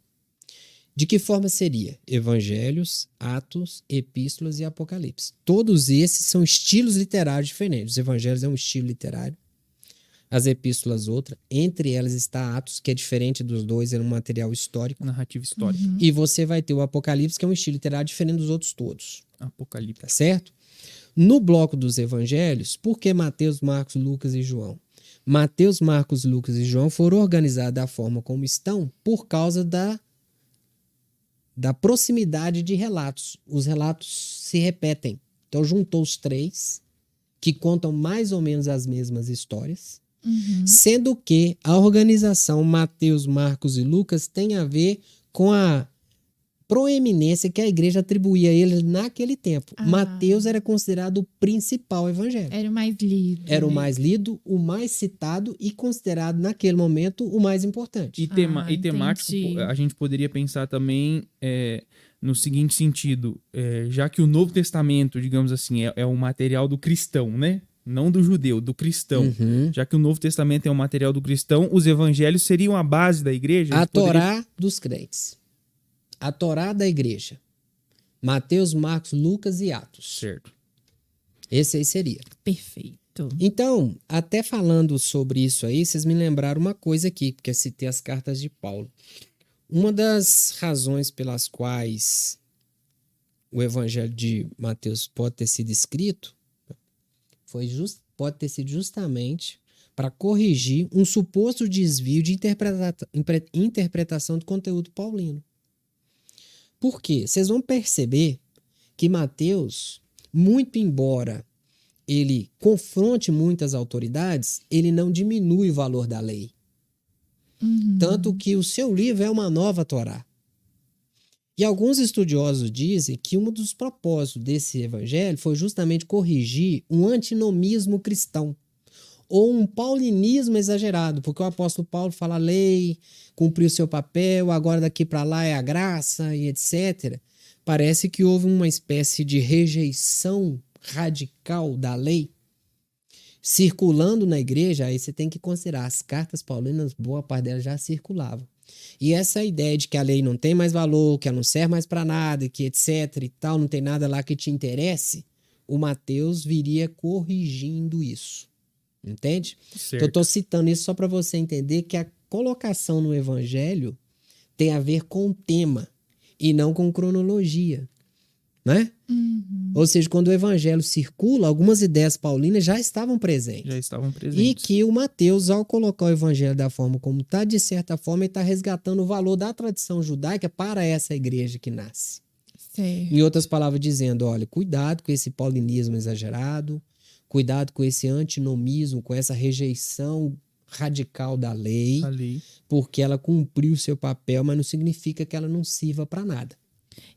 De que forma seria? Evangelhos, Atos, Epístolas e Apocalipse. Todos esses são estilos literários diferentes. Os evangelhos é um estilo literário, as epístolas outra. Entre elas está Atos, que é diferente dos dois, é um material histórico. Narrativa histórica. Uhum. E você vai ter o Apocalipse, que é um estilo literário diferente dos outros todos. Apocalipse. Tá certo? No bloco dos evangelhos, por que Mateus, Marcos, Lucas e João? Mateus, Marcos, Lucas e João foram organizados da forma como estão por causa da proximidade de relatos. Os relatos se repetem. Então, juntou os 3, que contam mais ou menos as mesmas histórias, sendo que a organização Mateus, Marcos e Lucas tem a ver com a proeminência que a igreja atribuía a eles naquele tempo. Mateus era considerado o principal evangelho. Era o mais lido. Era o mais lido, o mais citado e considerado naquele momento o mais importante. E temático, entendi. a gente poderia pensar também no seguinte sentido, já que o Novo Testamento, digamos assim, é o material do cristão, né? Não do judeu, do cristão. Já que o Novo Testamento é o material do cristão, os evangelhos seriam a base da igreja? A Torá dos crentes. A Torá da igreja. Mateus, Marcos, Lucas e Atos. Certo. Esse aí seria. Perfeito. Então, até falando sobre isso aí, vocês me lembraram uma coisa aqui, porque eu citei as cartas de Paulo. Uma das razões pelas quais o evangelho de Mateus pode ter sido escrito pode ter sido justamente para corrigir um suposto desvio de interpretação do conteúdo paulino. Por quê? Vocês vão perceber que Mateus, muito embora ele confronte muitas autoridades, ele não diminui o valor da lei. Tanto que o seu livro é uma nova Torá. E alguns estudiosos dizem que um dos propósitos desse evangelho foi justamente corrigir um antinomismo cristão, ou um paulinismo exagerado, porque o apóstolo Paulo fala a lei, cumpriu seu papel, agora daqui para lá é a graça e etc. Parece que houve uma espécie de rejeição radical da lei circulando na igreja. Aí você tem que considerar as cartas paulinas, boa parte delas já circulavam. E essa ideia de que a lei não tem mais valor, que ela não serve mais para nada, que etc e tal, não tem nada lá que te interesse, o Mateus viria corrigindo isso. Entende? Certo. Então, eu estou citando isso só para você entender que a colocação no evangelho tem a ver com o tema e não com cronologia, né? Ou seja, quando o evangelho circula, algumas ideias paulinas já estavam presentes. Já estavam E presentes. que o Mateus, ao colocar o evangelho da forma como está, de certa forma, ele está resgatando o valor da tradição judaica para essa igreja que nasce. Certo. Em outras palavras, dizendo, olha, cuidado com esse paulinismo exagerado, cuidado com esse antinomismo, com essa rejeição radical da lei, Ali. porque ela cumpriu o seu papel, mas não significa que ela não sirva para nada.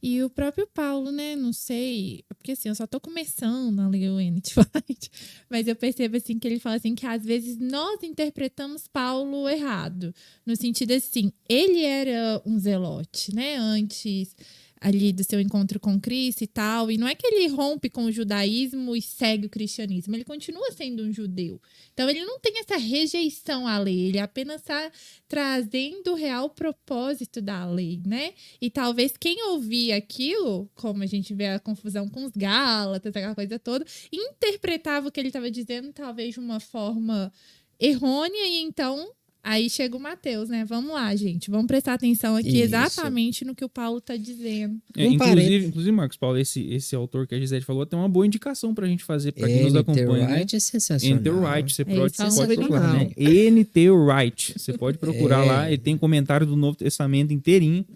E o próprio Paulo, né? Não sei, porque assim, eu só tô começando a ler o N.T. White, mas eu percebo assim que ele fala assim que às vezes nós interpretamos Paulo errado, no sentido assim, ele era um zelote, né? Antes ali do seu encontro com Cristo e tal, e não é que ele rompe com o judaísmo e segue o cristianismo, ele continua sendo um judeu. Então ele não tem essa rejeição à lei, ele apenas está trazendo o real propósito da lei, né? E talvez quem ouvia aquilo, como a gente vê a confusão com os Gálatas, aquela coisa toda, interpretava o que ele estava dizendo talvez de uma forma errônea, e então aí chega o Mateus, né? Vamos lá, gente. Vamos prestar atenção aqui Isso. exatamente no que o Paulo está dizendo. Inclusive, Marcos Paulo, esse autor que a Gisele falou tem uma boa indicação pra gente fazer, pra quem nos acompanha, né? N.T. é sensacional. N.T. Wright, você pode sensacional. procurar, né? N.T. Wright, você pode procurar lá, ele tem comentário do Novo Testamento inteirinho,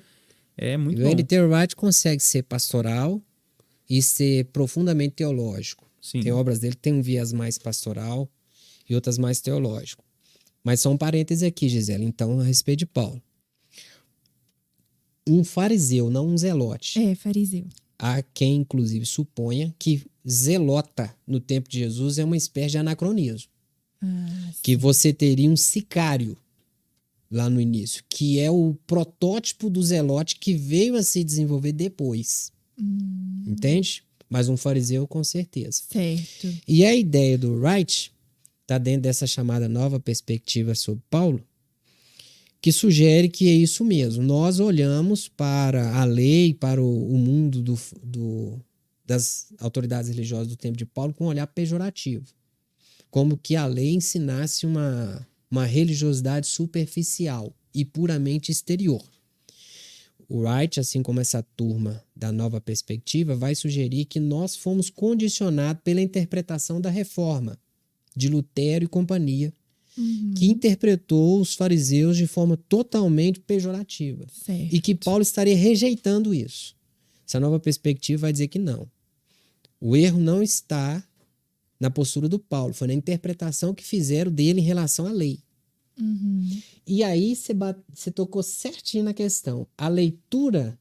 é muito O bom. N.T. Wright consegue ser pastoral e ser profundamente teológico. Sim. Tem obras dele que tem um viés mais pastoral e outras mais teológico. Mas só um parêntese aqui, Gisele. Então, a respeito de Paulo. Um fariseu, não um zelote. É, fariseu. Há quem, inclusive, suponha que zelota no tempo de Jesus é uma espécie de anacronismo. Que você teria um sicário lá no início, que é o protótipo do zelote que veio a se desenvolver depois. Entende? Mas um fariseu, com certeza. Certo. E a ideia do Wright está dentro dessa chamada nova perspectiva sobre Paulo, que sugere que é isso mesmo. Nós olhamos para a lei, para o mundo das autoridades religiosas do tempo de Paulo com um olhar pejorativo. Como que a lei ensinasse uma religiosidade superficial e puramente exterior. O Wright, assim como essa turma da nova perspectiva, vai sugerir que nós fomos condicionados pela interpretação da Reforma, de Lutero e companhia, que interpretou os fariseus de forma totalmente pejorativa. Certo. E que Paulo estaria rejeitando isso. Essa nova perspectiva vai dizer que não. O erro não está na postura do Paulo, foi na interpretação que fizeram dele em relação à lei. E aí você tocou certinho na questão. A leitura,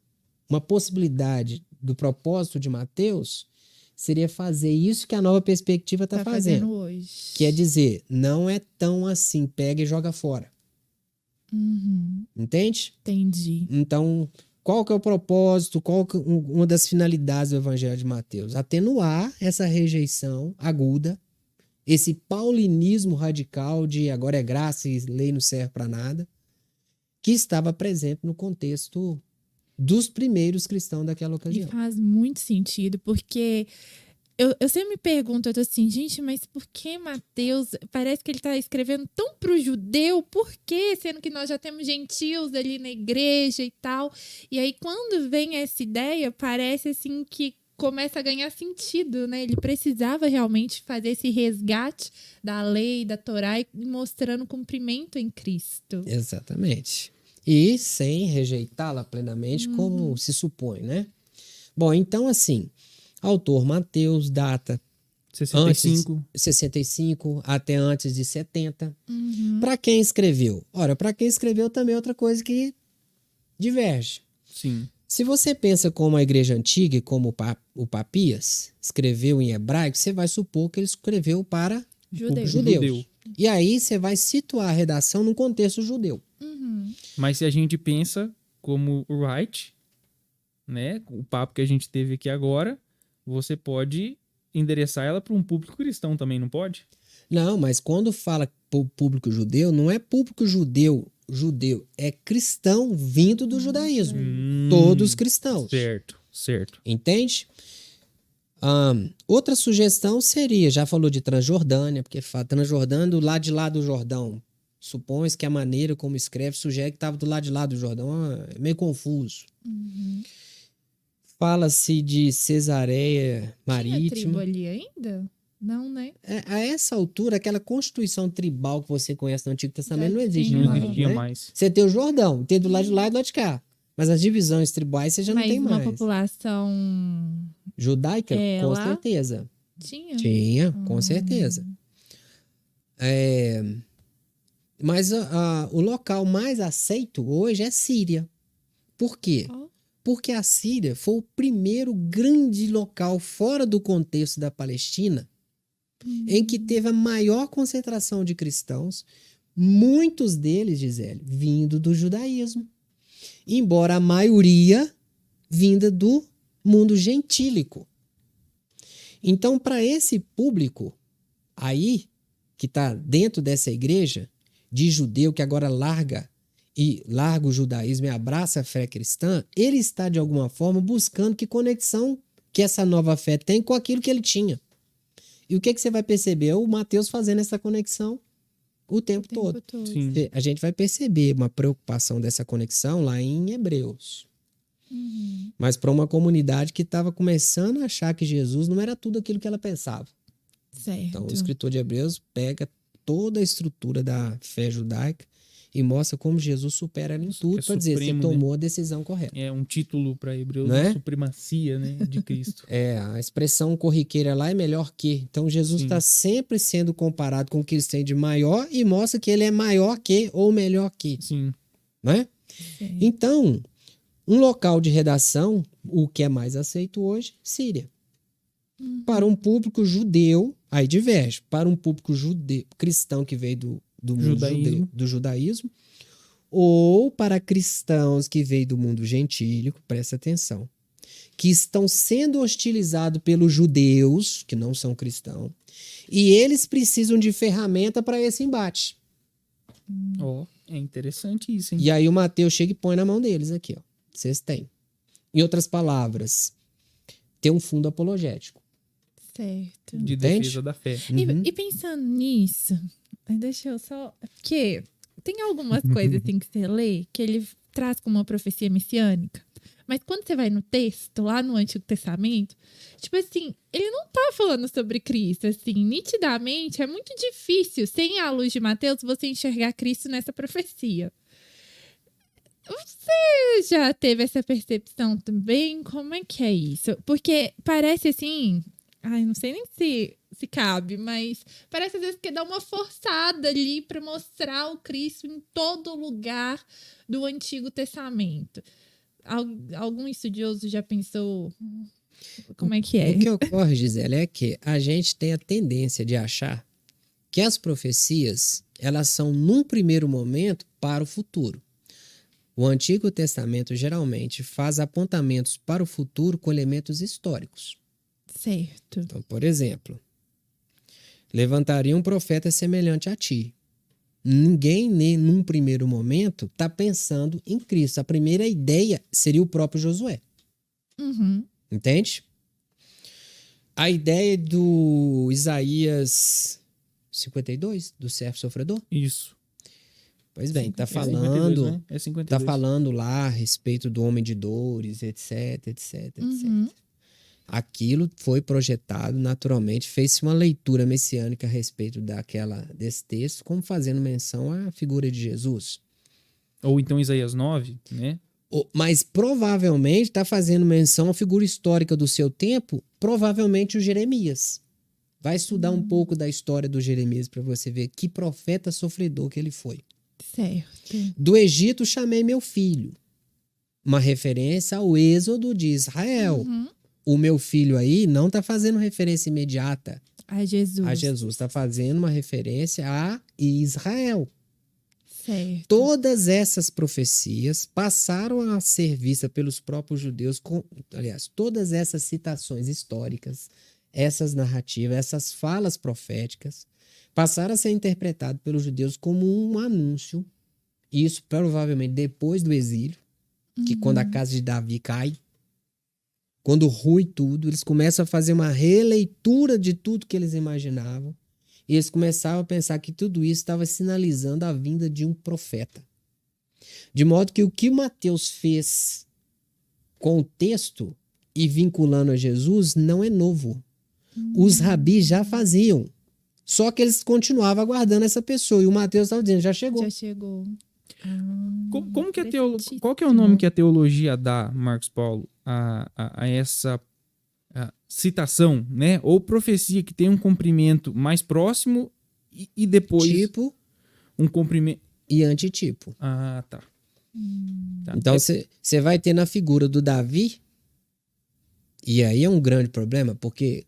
uma possibilidade do propósito de Mateus, seria fazer isso que a nova perspectiva está fazendo. Hoje. Que é dizer, não é tão assim, pega e joga fora. Entende? Entendi. Então, qual que é o propósito, uma das finalidades do Evangelho de Mateus? Atenuar essa rejeição aguda, esse paulinismo radical de agora é graça e lei não serve para nada, que estava presente no contexto dos primeiros cristãos daquela E ocasião. faz muito sentido, porque eu sempre me pergunto, eu tô assim, gente, mas por que Mateus, parece que ele tá escrevendo tão pro judeu, por quê? Sendo que nós já temos gentios ali na igreja e tal. E aí, quando vem essa ideia, parece assim que começa a ganhar sentido, né? Ele precisava realmente fazer esse resgate da lei, da Torá, e mostrando cumprimento em Cristo. Exatamente. E sem rejeitá-la plenamente, como se supõe, né? Bom, então assim, autor Mateus data 65. 65 até antes de 70. Para quem escreveu? Ora, para quem escreveu também é outra coisa que diverge. Sim. Se você pensa como a igreja antiga e como o Papias escreveu em hebraico, você vai supor que ele escreveu para Judeus. judeus. E aí você vai situar a redação num contexto judeu. Mas se a gente pensa como o Wright, né, o papo que a gente teve aqui agora, você pode endereçar ela para um público cristão também, não pode? Não, mas quando fala público judeu, não é público judeu, é cristão vindo do judaísmo. Todos cristãos. Certo. Entende? Outra sugestão seria, já falou de Transjordânia, porque Transjordânia do lado de lá do Jordão. Supõe-se que a maneira como escreve sugere que estava do lado de lá do Jordão. É meio confuso. Fala-se de Cesareia Tinha tribo Marítima. ali ainda? Não, né? A essa altura, aquela constituição tribal que você conhece no Antigo Testamento não existe Não mais. existia né? mais. Você tem o Jordão, tem do lado de lá e do lado de cá. Mas as divisões tribais você já não Mas tem uma mais. população Judaica, com lá? certeza. tinha? Tinha, com certeza. Mas o local mais aceito hoje é Síria. Por quê? Oh. Porque a Síria foi o primeiro grande local fora do contexto da Palestina em que teve a maior concentração de cristãos, muitos deles, Gisele, vindo do judaísmo. Embora a maioria vinda do mundo gentílico. Então, para esse público aí, que está dentro dessa igreja, de judeu que agora larga o judaísmo e abraça a fé cristã, ele está, de alguma forma, buscando que conexão que essa nova fé tem com aquilo que ele tinha. E o que você vai perceber? O Mateus fazendo essa conexão o tempo todo. Sim. A gente vai perceber uma preocupação dessa conexão lá em Hebreus. Mas para uma comunidade que estava começando a achar que Jesus não era tudo aquilo que ela pensava. Certo. Então, o escritor de Hebreus pega toda a estrutura da fé judaica e mostra como Jesus supera ela em tudo para dizer que você tomou a decisão correta. É um título para Hebreus, Não é? supremacia, né, de Cristo. A expressão corriqueira lá é melhor que. Então, Jesus está sempre sendo comparado com o que eles têm de maior e mostra que ele é maior que ou melhor que. Sim. Não é? Sim. Então, um local de redação, o que é mais aceito hoje, Síria. Para um público judeu, aí diverge. Para um público judeu, cristão que veio do mundo Judaísmo. do judaísmo, ou para cristãos que veio do mundo gentílico, presta atenção, que estão sendo hostilizados pelos judeus, que não são cristãos, e eles precisam de ferramenta para esse embate. É interessante isso, hein? E aí o Mateus chega e põe na mão deles aqui, ó. Vocês têm. Em outras palavras, tem um fundo apologético. Certo. De Entende? defesa da fé. E pensando nisso, deixa eu só... Porque tem algumas coisas assim que você lê que ele traz como uma profecia messiânica. Mas quando você vai no texto, lá no Antigo Testamento, tipo assim, ele não tá falando sobre Cristo, assim, nitidamente é muito difícil, sem a luz de Mateus, você enxergar Cristo nessa profecia. Você já teve essa percepção também? Como é que é isso? Porque parece assim... Ai, não sei nem se cabe, mas parece às vezes que dá uma forçada ali para mostrar o Cristo em todo lugar do Antigo Testamento. Algum estudioso já pensou como é que é? O que ocorre, Gisele, é que a gente tem a tendência de achar que as profecias, elas são, num primeiro momento, para o futuro. O Antigo Testamento geralmente faz apontamentos para o futuro com elementos históricos. Certo. Então, por exemplo, levantaria um profeta semelhante a ti. Ninguém, nem num primeiro momento, está pensando em Cristo. A primeira ideia seria o próprio Josué. Uhum. Entende? A ideia do Isaías 52, do servo sofredor? Isso. Pois bem, está É 52, falando, né? É 52. tá falando lá a respeito do homem de dores, etc, etc, Uhum. etc. Aquilo foi projetado naturalmente, fez-se uma leitura messiânica a respeito desse texto, como fazendo menção à figura de Jesus. Ou então Isaías 9, né? Mas provavelmente está fazendo menção à figura histórica do seu tempo, provavelmente o Jeremias. Vai estudar um pouco da história do Jeremias para você ver que profeta sofredor que ele foi. Certo. Do Egito chamei meu filho. Uma referência ao êxodo de Israel. Uhum. O meu filho aí não está fazendo referência imediata A Jesus. a Jesus. Está fazendo uma referência a Israel. Certo. Todas essas profecias passaram a ser vistas pelos próprios judeus. Aliás, todas essas citações históricas, essas narrativas, essas falas proféticas, passaram a ser interpretadas pelos judeus como um anúncio. Isso provavelmente depois do exílio, que quando a casa de Davi cai, quando rui tudo, eles começam a fazer uma releitura de tudo que eles imaginavam. E eles começavam a pensar que tudo isso estava sinalizando a vinda de um profeta. De modo que o que Mateus fez com o texto e vinculando a Jesus não é novo. Os rabis já faziam. Só que eles continuavam aguardando essa pessoa. E o Mateus estava dizendo, já chegou. Já chegou. Como que qual que é o nome que a teologia dá, Marcos Paulo, a essa citação, né? Ou profecia que tem um comprimento mais próximo e depois Tipo um comprimento... e antitipo. Ah, tá. Tá. Então você vai ter na figura do Davi, e aí é um grande problema, porque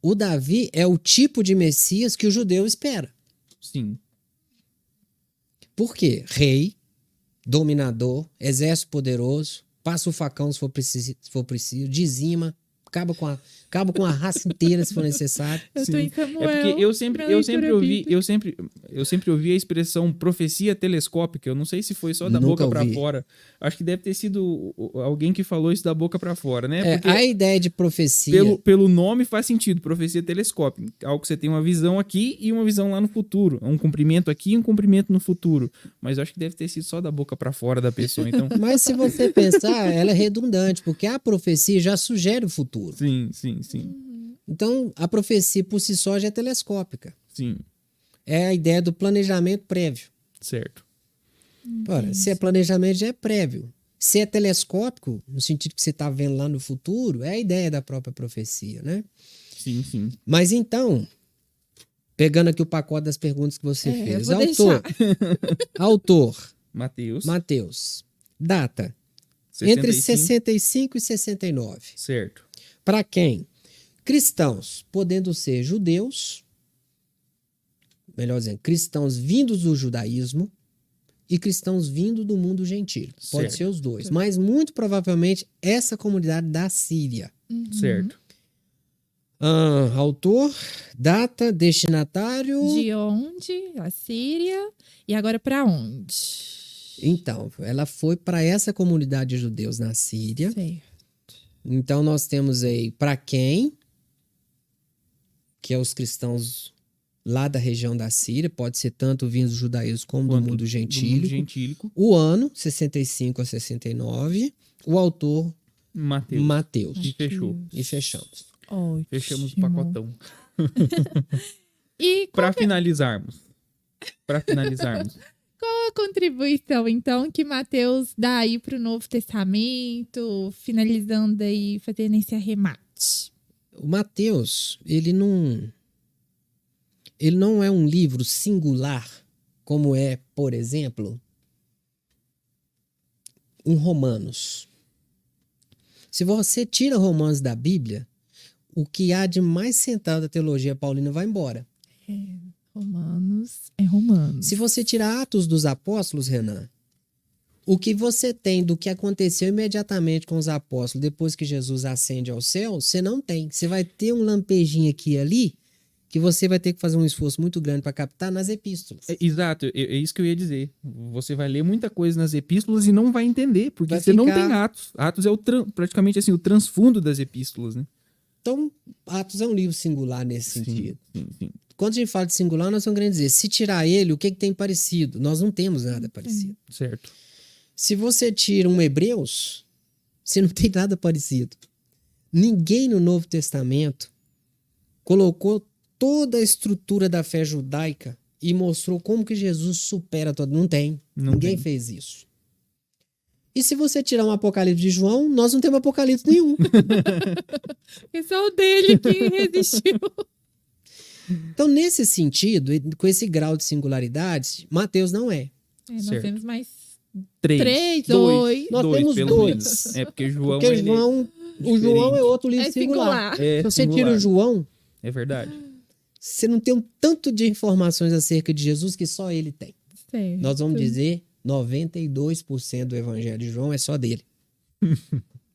o Davi é o tipo de Messias que o judeu espera. Sim. Por quê? Rei, dominador, exército poderoso, passa o facão se for preciso, dizima, acaba com a raça inteira se for necessário. Eu tô Sim. em Samuel. É porque eu sempre ouvi a expressão profecia telescópica. Eu não sei se foi só da Nunca boca pra ouvi. fora. Acho que deve ter sido alguém que falou isso da boca pra fora, né? Porque A ideia de profecia... pelo nome faz sentido, profecia telescópica. Algo que você tem uma visão aqui e uma visão lá no futuro. Um cumprimento aqui e um cumprimento no futuro. Mas eu acho que deve ter sido só da boca pra fora da pessoa. Então, Mas se você pensar, ela é redundante, porque a profecia já sugere o futuro. sim. Então, a profecia por si só já é telescópica. Sim, É a ideia do planejamento prévio. certo. Ora, se é planejamento, já é prévio. Se é telescópico, no sentido que você está vendo lá no futuro, é a ideia da própria profecia, né? Sim. Mas então, pegando aqui o pacote das perguntas que você fez. Eu vou Autor, Mateus. Mateus. Data, 65. entre 65 e 69. Certo. Para quem? Cristãos, podendo ser judeus, melhor dizendo, cristãos vindos do judaísmo e cristãos vindos do mundo gentil. Pode Certo. ser os dois. Mas muito provavelmente essa comunidade da Síria. Certo. Autor, data, destinatário. De onde? A Síria. E agora pra onde? Então, ela foi para essa comunidade de judeus na Síria. Certo. Então, nós temos aí para quem? Que é os cristãos lá da região da Síria. Pode ser tanto vindos do judaísmo como do mundo gentílico. gentílico. O ano, 65 a 69. o autor Mateus. Mateus. E fechou. E fechamos. Ótimo. Fechamos o pacotão. E Para finalizarmos. qual a contribuição, então, que Mateus dá aí para o Novo Testamento, finalizando aí, fazendo esse arremate? O Mateus, ele não é um livro singular, como é, por exemplo, um Romanos. Se você tira Romanos da Bíblia, o que há de mais central da teologia paulina vai embora. Romanos é Romanos. Se você tirar Atos dos Apóstolos, Renan, o que você tem do que aconteceu imediatamente com os apóstolos depois que Jesus ascende ao céu, você não tem. Você vai ter um lampejinho aqui e ali que você vai ter que fazer um esforço muito grande para captar nas epístolas. Exato, é isso que eu ia dizer. Você vai ler muita coisa nas epístolas e não vai entender, porque Vai você não ficar- tem Atos. Atos é praticamente assim, o transfundo das epístolas, né? Então, Atos é um livro singular nesse sentido. Sim. Quando a gente fala de singular, nós estamos querendo dizer, se tirar ele, o que tem parecido? Nós não temos nada parecido. Certo. Se você tira um Hebreus, você não tem nada parecido. Ninguém no Novo Testamento colocou toda a estrutura da fé judaica e mostrou como que Jesus supera todo. Não tem. Não Ninguém tem. fez isso. E se você tirar um Apocalipse de João, nós não temos Apocalipse nenhum. É só o dele que resistiu. Então, nesse sentido, e com esse grau de singularidade, Mateus não é. Nós Certo. temos mais Três, dois. Nós temos pelo dois. menos. É porque João, Porque ele o João é outro livro É singular. singular. é Se você singular. tira o João, É verdade. você não tem um tanto de informações acerca de Jesus que só ele tem. Certo. Nós vamos dizer 92% do evangelho de João é só dele.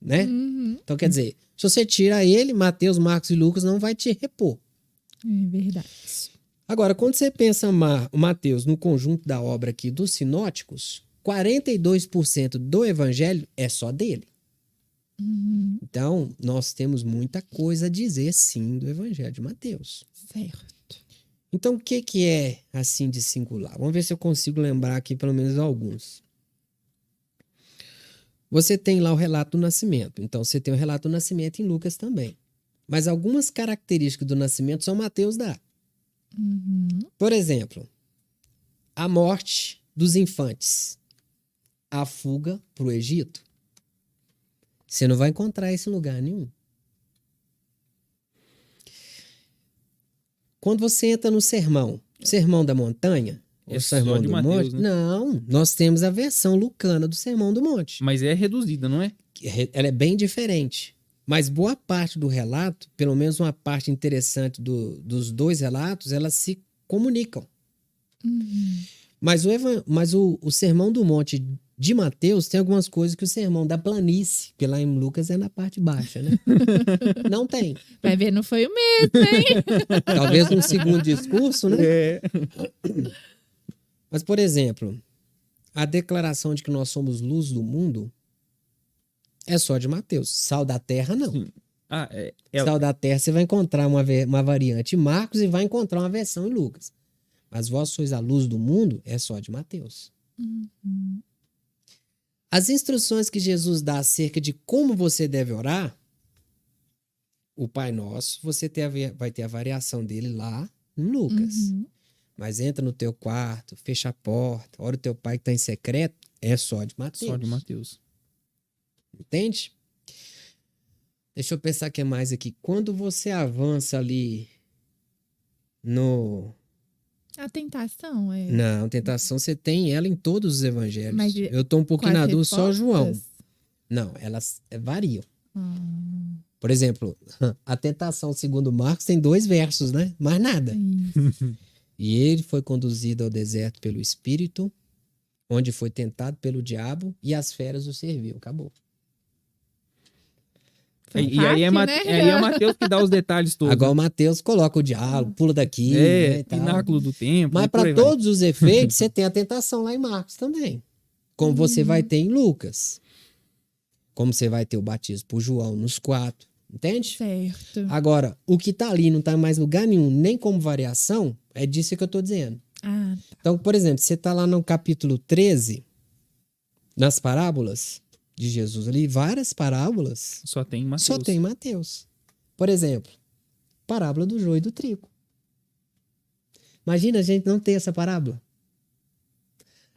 Né? Uhum. Então, quer dizer, se você tira ele, Mateus, Marcos e Lucas não vai te repor. É verdade. Agora, quando você pensa o Mateus no conjunto da obra aqui dos sinóticos, 42% do evangelho é só dele. Uhum. Então, nós temos muita coisa a dizer, sim, do evangelho de Mateus. Certo. Então, o que é assim de singular? Vamos ver se eu consigo lembrar aqui pelo menos alguns. Você tem lá o relato do nascimento. Então, você tem o relato do nascimento em Lucas também. Mas algumas características do nascimento só Mateus dá. Uhum. Por exemplo, a morte dos infantes, a fuga para o Egito. Você não vai encontrar isso em lugar nenhum. Quando você entra no sermão da montanha, É o só sermão de do Mateus, monte, né? não, nós temos a versão lucana do sermão do monte. Mas é reduzida, não é? Ela é bem diferente. Mas boa parte do relato, pelo menos uma parte interessante dos dois relatos, elas se comunicam. Uhum. Mas o Sermão do Monte de Mateus tem algumas coisas que o Sermão da Planície, que lá em Lucas é na parte baixa, né? Não tem. Vai ver, não foi o mesmo, hein? Talvez um segundo discurso, né? É. Mas, por exemplo, a declaração de que nós somos luz do mundo é só de Mateus. Sal da terra, não. Sim. Ah, Sal da terra, você vai encontrar uma variante em Marcos e vai encontrar uma versão em Lucas. Mas vós sois a luz do mundo é só de Mateus. Uhum. As instruções que Jesus dá acerca de como você deve orar, o Pai Nosso, você vai ter a variação dele lá em Lucas. Uhum. Mas entra no teu quarto, fecha a porta, ora o teu pai que está em secreto, é só de Mateus. só de Mateus. Entende? Deixa eu pensar o que mais aqui. Quando você avança ali no... A tentação é. Não, tentação você tem ela em todos os evangelhos. Mas Eu tô um com pouquinho as na dúvida, só João. respostas? Não, elas variam. Ah, Por exemplo, a tentação segundo Marcos tem 2 versos, né? Mais nada. isso. E ele foi conduzido ao deserto pelo Espírito, onde foi tentado pelo diabo e as feras o serviu. Acabou. Foi E aí é, fácil, né? aí é Mateus que dá os detalhes todos. Agora o Mateus coloca o diabo, pula daqui, né, e tal. pináculo do templo. Mas e por para aí vai. todos os efeitos, você tem a tentação lá em Marcos também. Como você vai ter em Lucas. Como você vai ter o batismo por João nos 4. Entende? Certo. Agora, o que tá ali não tá em mais lugar nenhum, nem como variação, é disso que eu tô dizendo. Ah, tá. Então, por exemplo, você tá lá no capítulo 13, nas parábolas, de Jesus ali, várias parábolas, Só tem Mateus. só tem Mateus. Por exemplo, parábola do joio e do trigo. Imagina a gente não ter essa parábola.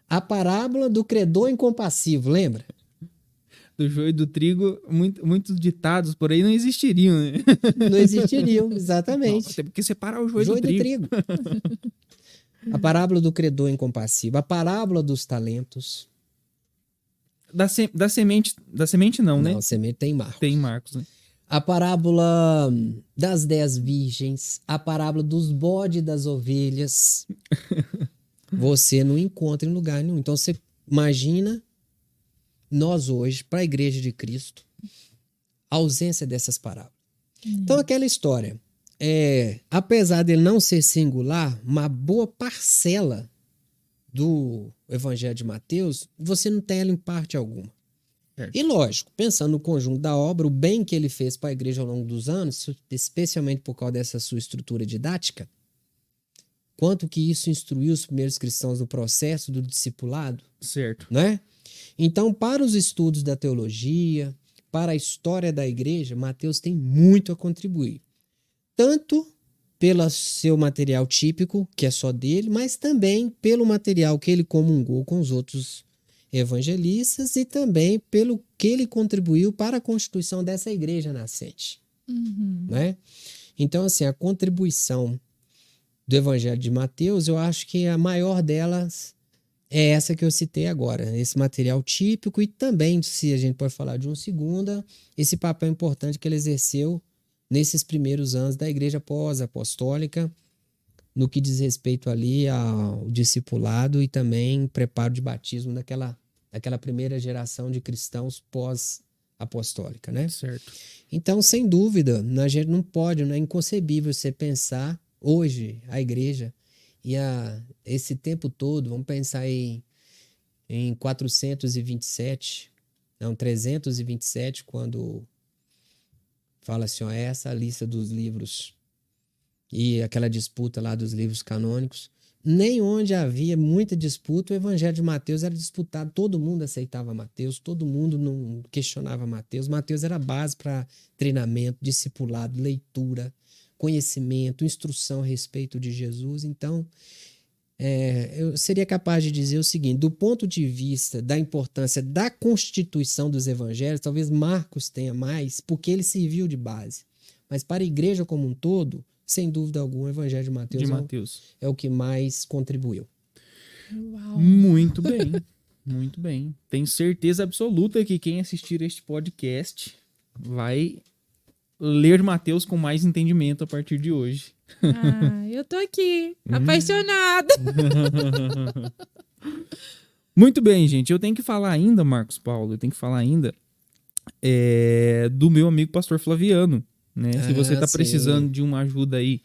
A parábola do credor incompassivo, lembra? Do joio e do trigo, muitos ditados por aí não existiriam, né? Não existiriam, exatamente. Tem que separar o joio do trigo. A parábola do credor incompassivo, a parábola dos talentos. Da semente não, né? Não, semente tem Marcos. Tem Marcos, né? A parábola das 10 virgens, a parábola dos bodes e das ovelhas. Você não encontra em lugar nenhum. Então você imagina nós hoje, para a Igreja de Cristo, a ausência dessas parábolas. Então aquela história, apesar dele não ser singular, uma boa parcela do Evangelho de Mateus, você não tem ela em parte alguma. Certo. E lógico, pensando no conjunto da obra, o bem que ele fez para a igreja ao longo dos anos, especialmente por causa dessa sua estrutura didática, quanto que isso instruiu os primeiros cristãos no processo do discipulado, Certo. né? Então, para os estudos da teologia, para a história da igreja, Mateus tem muito a contribuir. Tanto pelo seu material típico, que é só dele, mas também pelo material que ele comungou com os outros evangelistas e também pelo que ele contribuiu para a constituição dessa igreja nascente. Né? Então, assim, a contribuição do Evangelho de Mateus, eu acho que a maior delas é essa que eu citei agora, esse material típico e também, se a gente pode falar de um segunda, esse papel importante que ele exerceu nesses primeiros anos da igreja pós-apostólica, no que diz respeito ali ao discipulado e também preparo de batismo daquela primeira geração de cristãos pós-apostólica, né? Certo. Então, sem dúvida, a gente não pode, não é inconcebível você pensar hoje a igreja e esse tempo todo, vamos pensar em 327, quando fala assim, ó, essa é a lista dos livros e aquela disputa lá dos livros canônicos, nem onde havia muita disputa, o Evangelho de Mateus era disputado, todo mundo aceitava Mateus, todo mundo não questionava Mateus. Mateus era a base para treinamento, discipulado, leitura, conhecimento, instrução a respeito de Jesus. Então, eu seria capaz de dizer o seguinte, do ponto de vista da importância da constituição dos evangelhos, talvez Marcos tenha mais, porque ele serviu de base. Mas para a igreja como um todo, sem dúvida alguma, o Evangelho de Mateus, é o que mais contribuiu. Uau. Muito bem, muito bem. Tenho certeza absoluta que quem assistir este podcast vai ler Mateus com mais entendimento a partir de hoje. Eu tô aqui, apaixonada. Muito bem, gente. Eu tenho que falar ainda, Marcos Paulo, do meu amigo pastor Flaviano. Né? Se você está precisando de uma ajuda aí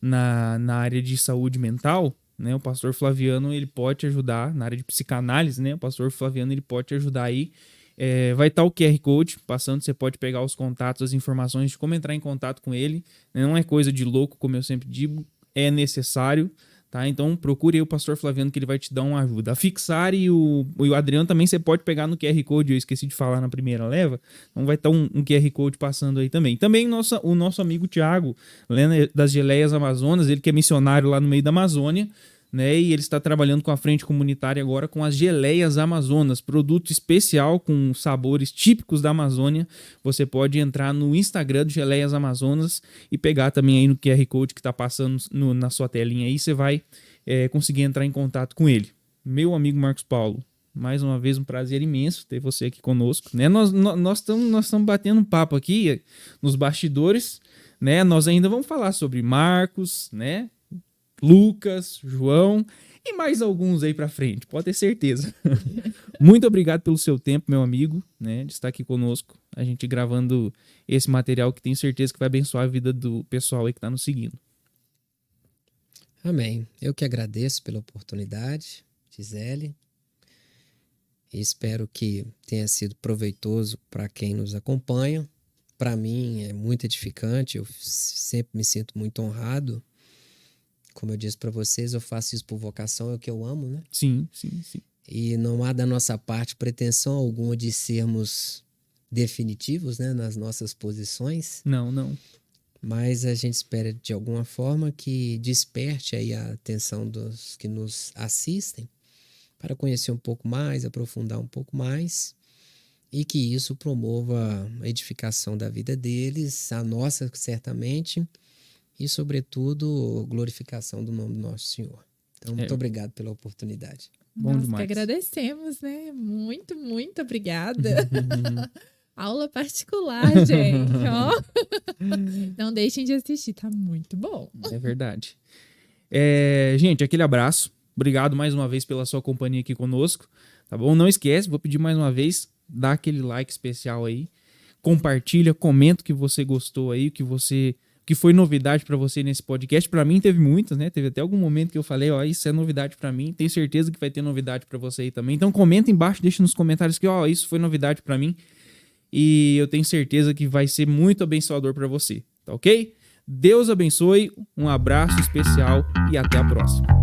na área de saúde mental, né? O pastor Flaviano ele pode te ajudar na área de psicanálise, né? O pastor Flaviano ele pode te ajudar aí. Vai estar o QR Code passando, você pode pegar os contatos, as informações de como entrar em contato com ele. Não é coisa de louco, como eu sempre digo, é necessário. Tá? Então procure aí o pastor Flaviano que ele vai te dar uma ajuda. A Fixar e o Adriano também você pode pegar no QR Code, eu esqueci de falar na primeira leva, então vai estar um QR Code passando aí também. Também o nosso amigo Thiago, das Geleias Amazonas, ele que é missionário lá no meio da Amazônia, né? E ele está trabalhando com a frente comunitária agora com as Geleias Amazonas, produto especial com sabores típicos da Amazônia. Você pode entrar no Instagram do Geleias Amazonas e pegar também aí no QR Code que está passando na sua telinha aí, você vai conseguir entrar em contato com ele. Meu amigo Marcos Paulo, mais uma vez um prazer imenso ter você aqui conosco, né? Nós estamos batendo um papo aqui nos bastidores, né? Nós ainda vamos falar sobre Marcos, né? Lucas, João e mais alguns aí pra frente, pode ter certeza. Muito obrigado pelo seu tempo, meu amigo, né, de estar aqui conosco, a gente gravando esse material que tenho certeza que vai abençoar a vida do pessoal aí que tá nos seguindo. Amém. Eu que agradeço pela oportunidade, Gisele, e espero que tenha sido proveitoso para quem nos acompanha. Para mim é muito edificante, eu sempre me sinto muito honrado. Como eu disse para vocês, eu faço isso por vocação, é o que eu amo, né? Sim. E não há da nossa parte pretensão alguma de sermos definitivos, né, nas nossas posições. Não. Mas a gente espera de alguma forma que desperte aí a atenção dos que nos assistem para conhecer um pouco mais, aprofundar um pouco mais e que isso promova a edificação da vida deles, a nossa certamente, e sobretudo glorificação do nome do nosso Senhor. Então, muito obrigado pela oportunidade. Bom Nós demais. que agradecemos, né? Muito, muito obrigada. Aula particular, gente. Ó. Não deixem de assistir, tá muito bom. É verdade. Gente, aquele abraço. Obrigado mais uma vez pela sua companhia aqui conosco, tá bom? Não esquece, vou pedir mais uma vez, dá aquele like especial aí, compartilha, comenta o que você gostou aí, o que foi novidade pra você nesse podcast. Pra mim teve muitas, né? Teve até algum momento que eu falei, ó, isso é novidade pra mim. Tenho certeza que vai ter novidade pra você aí também. Então comenta embaixo, deixa nos comentários que, ó, isso foi novidade pra mim. E eu tenho certeza que vai ser muito abençoador pra você, tá ok? Deus abençoe, um abraço especial e até a próxima.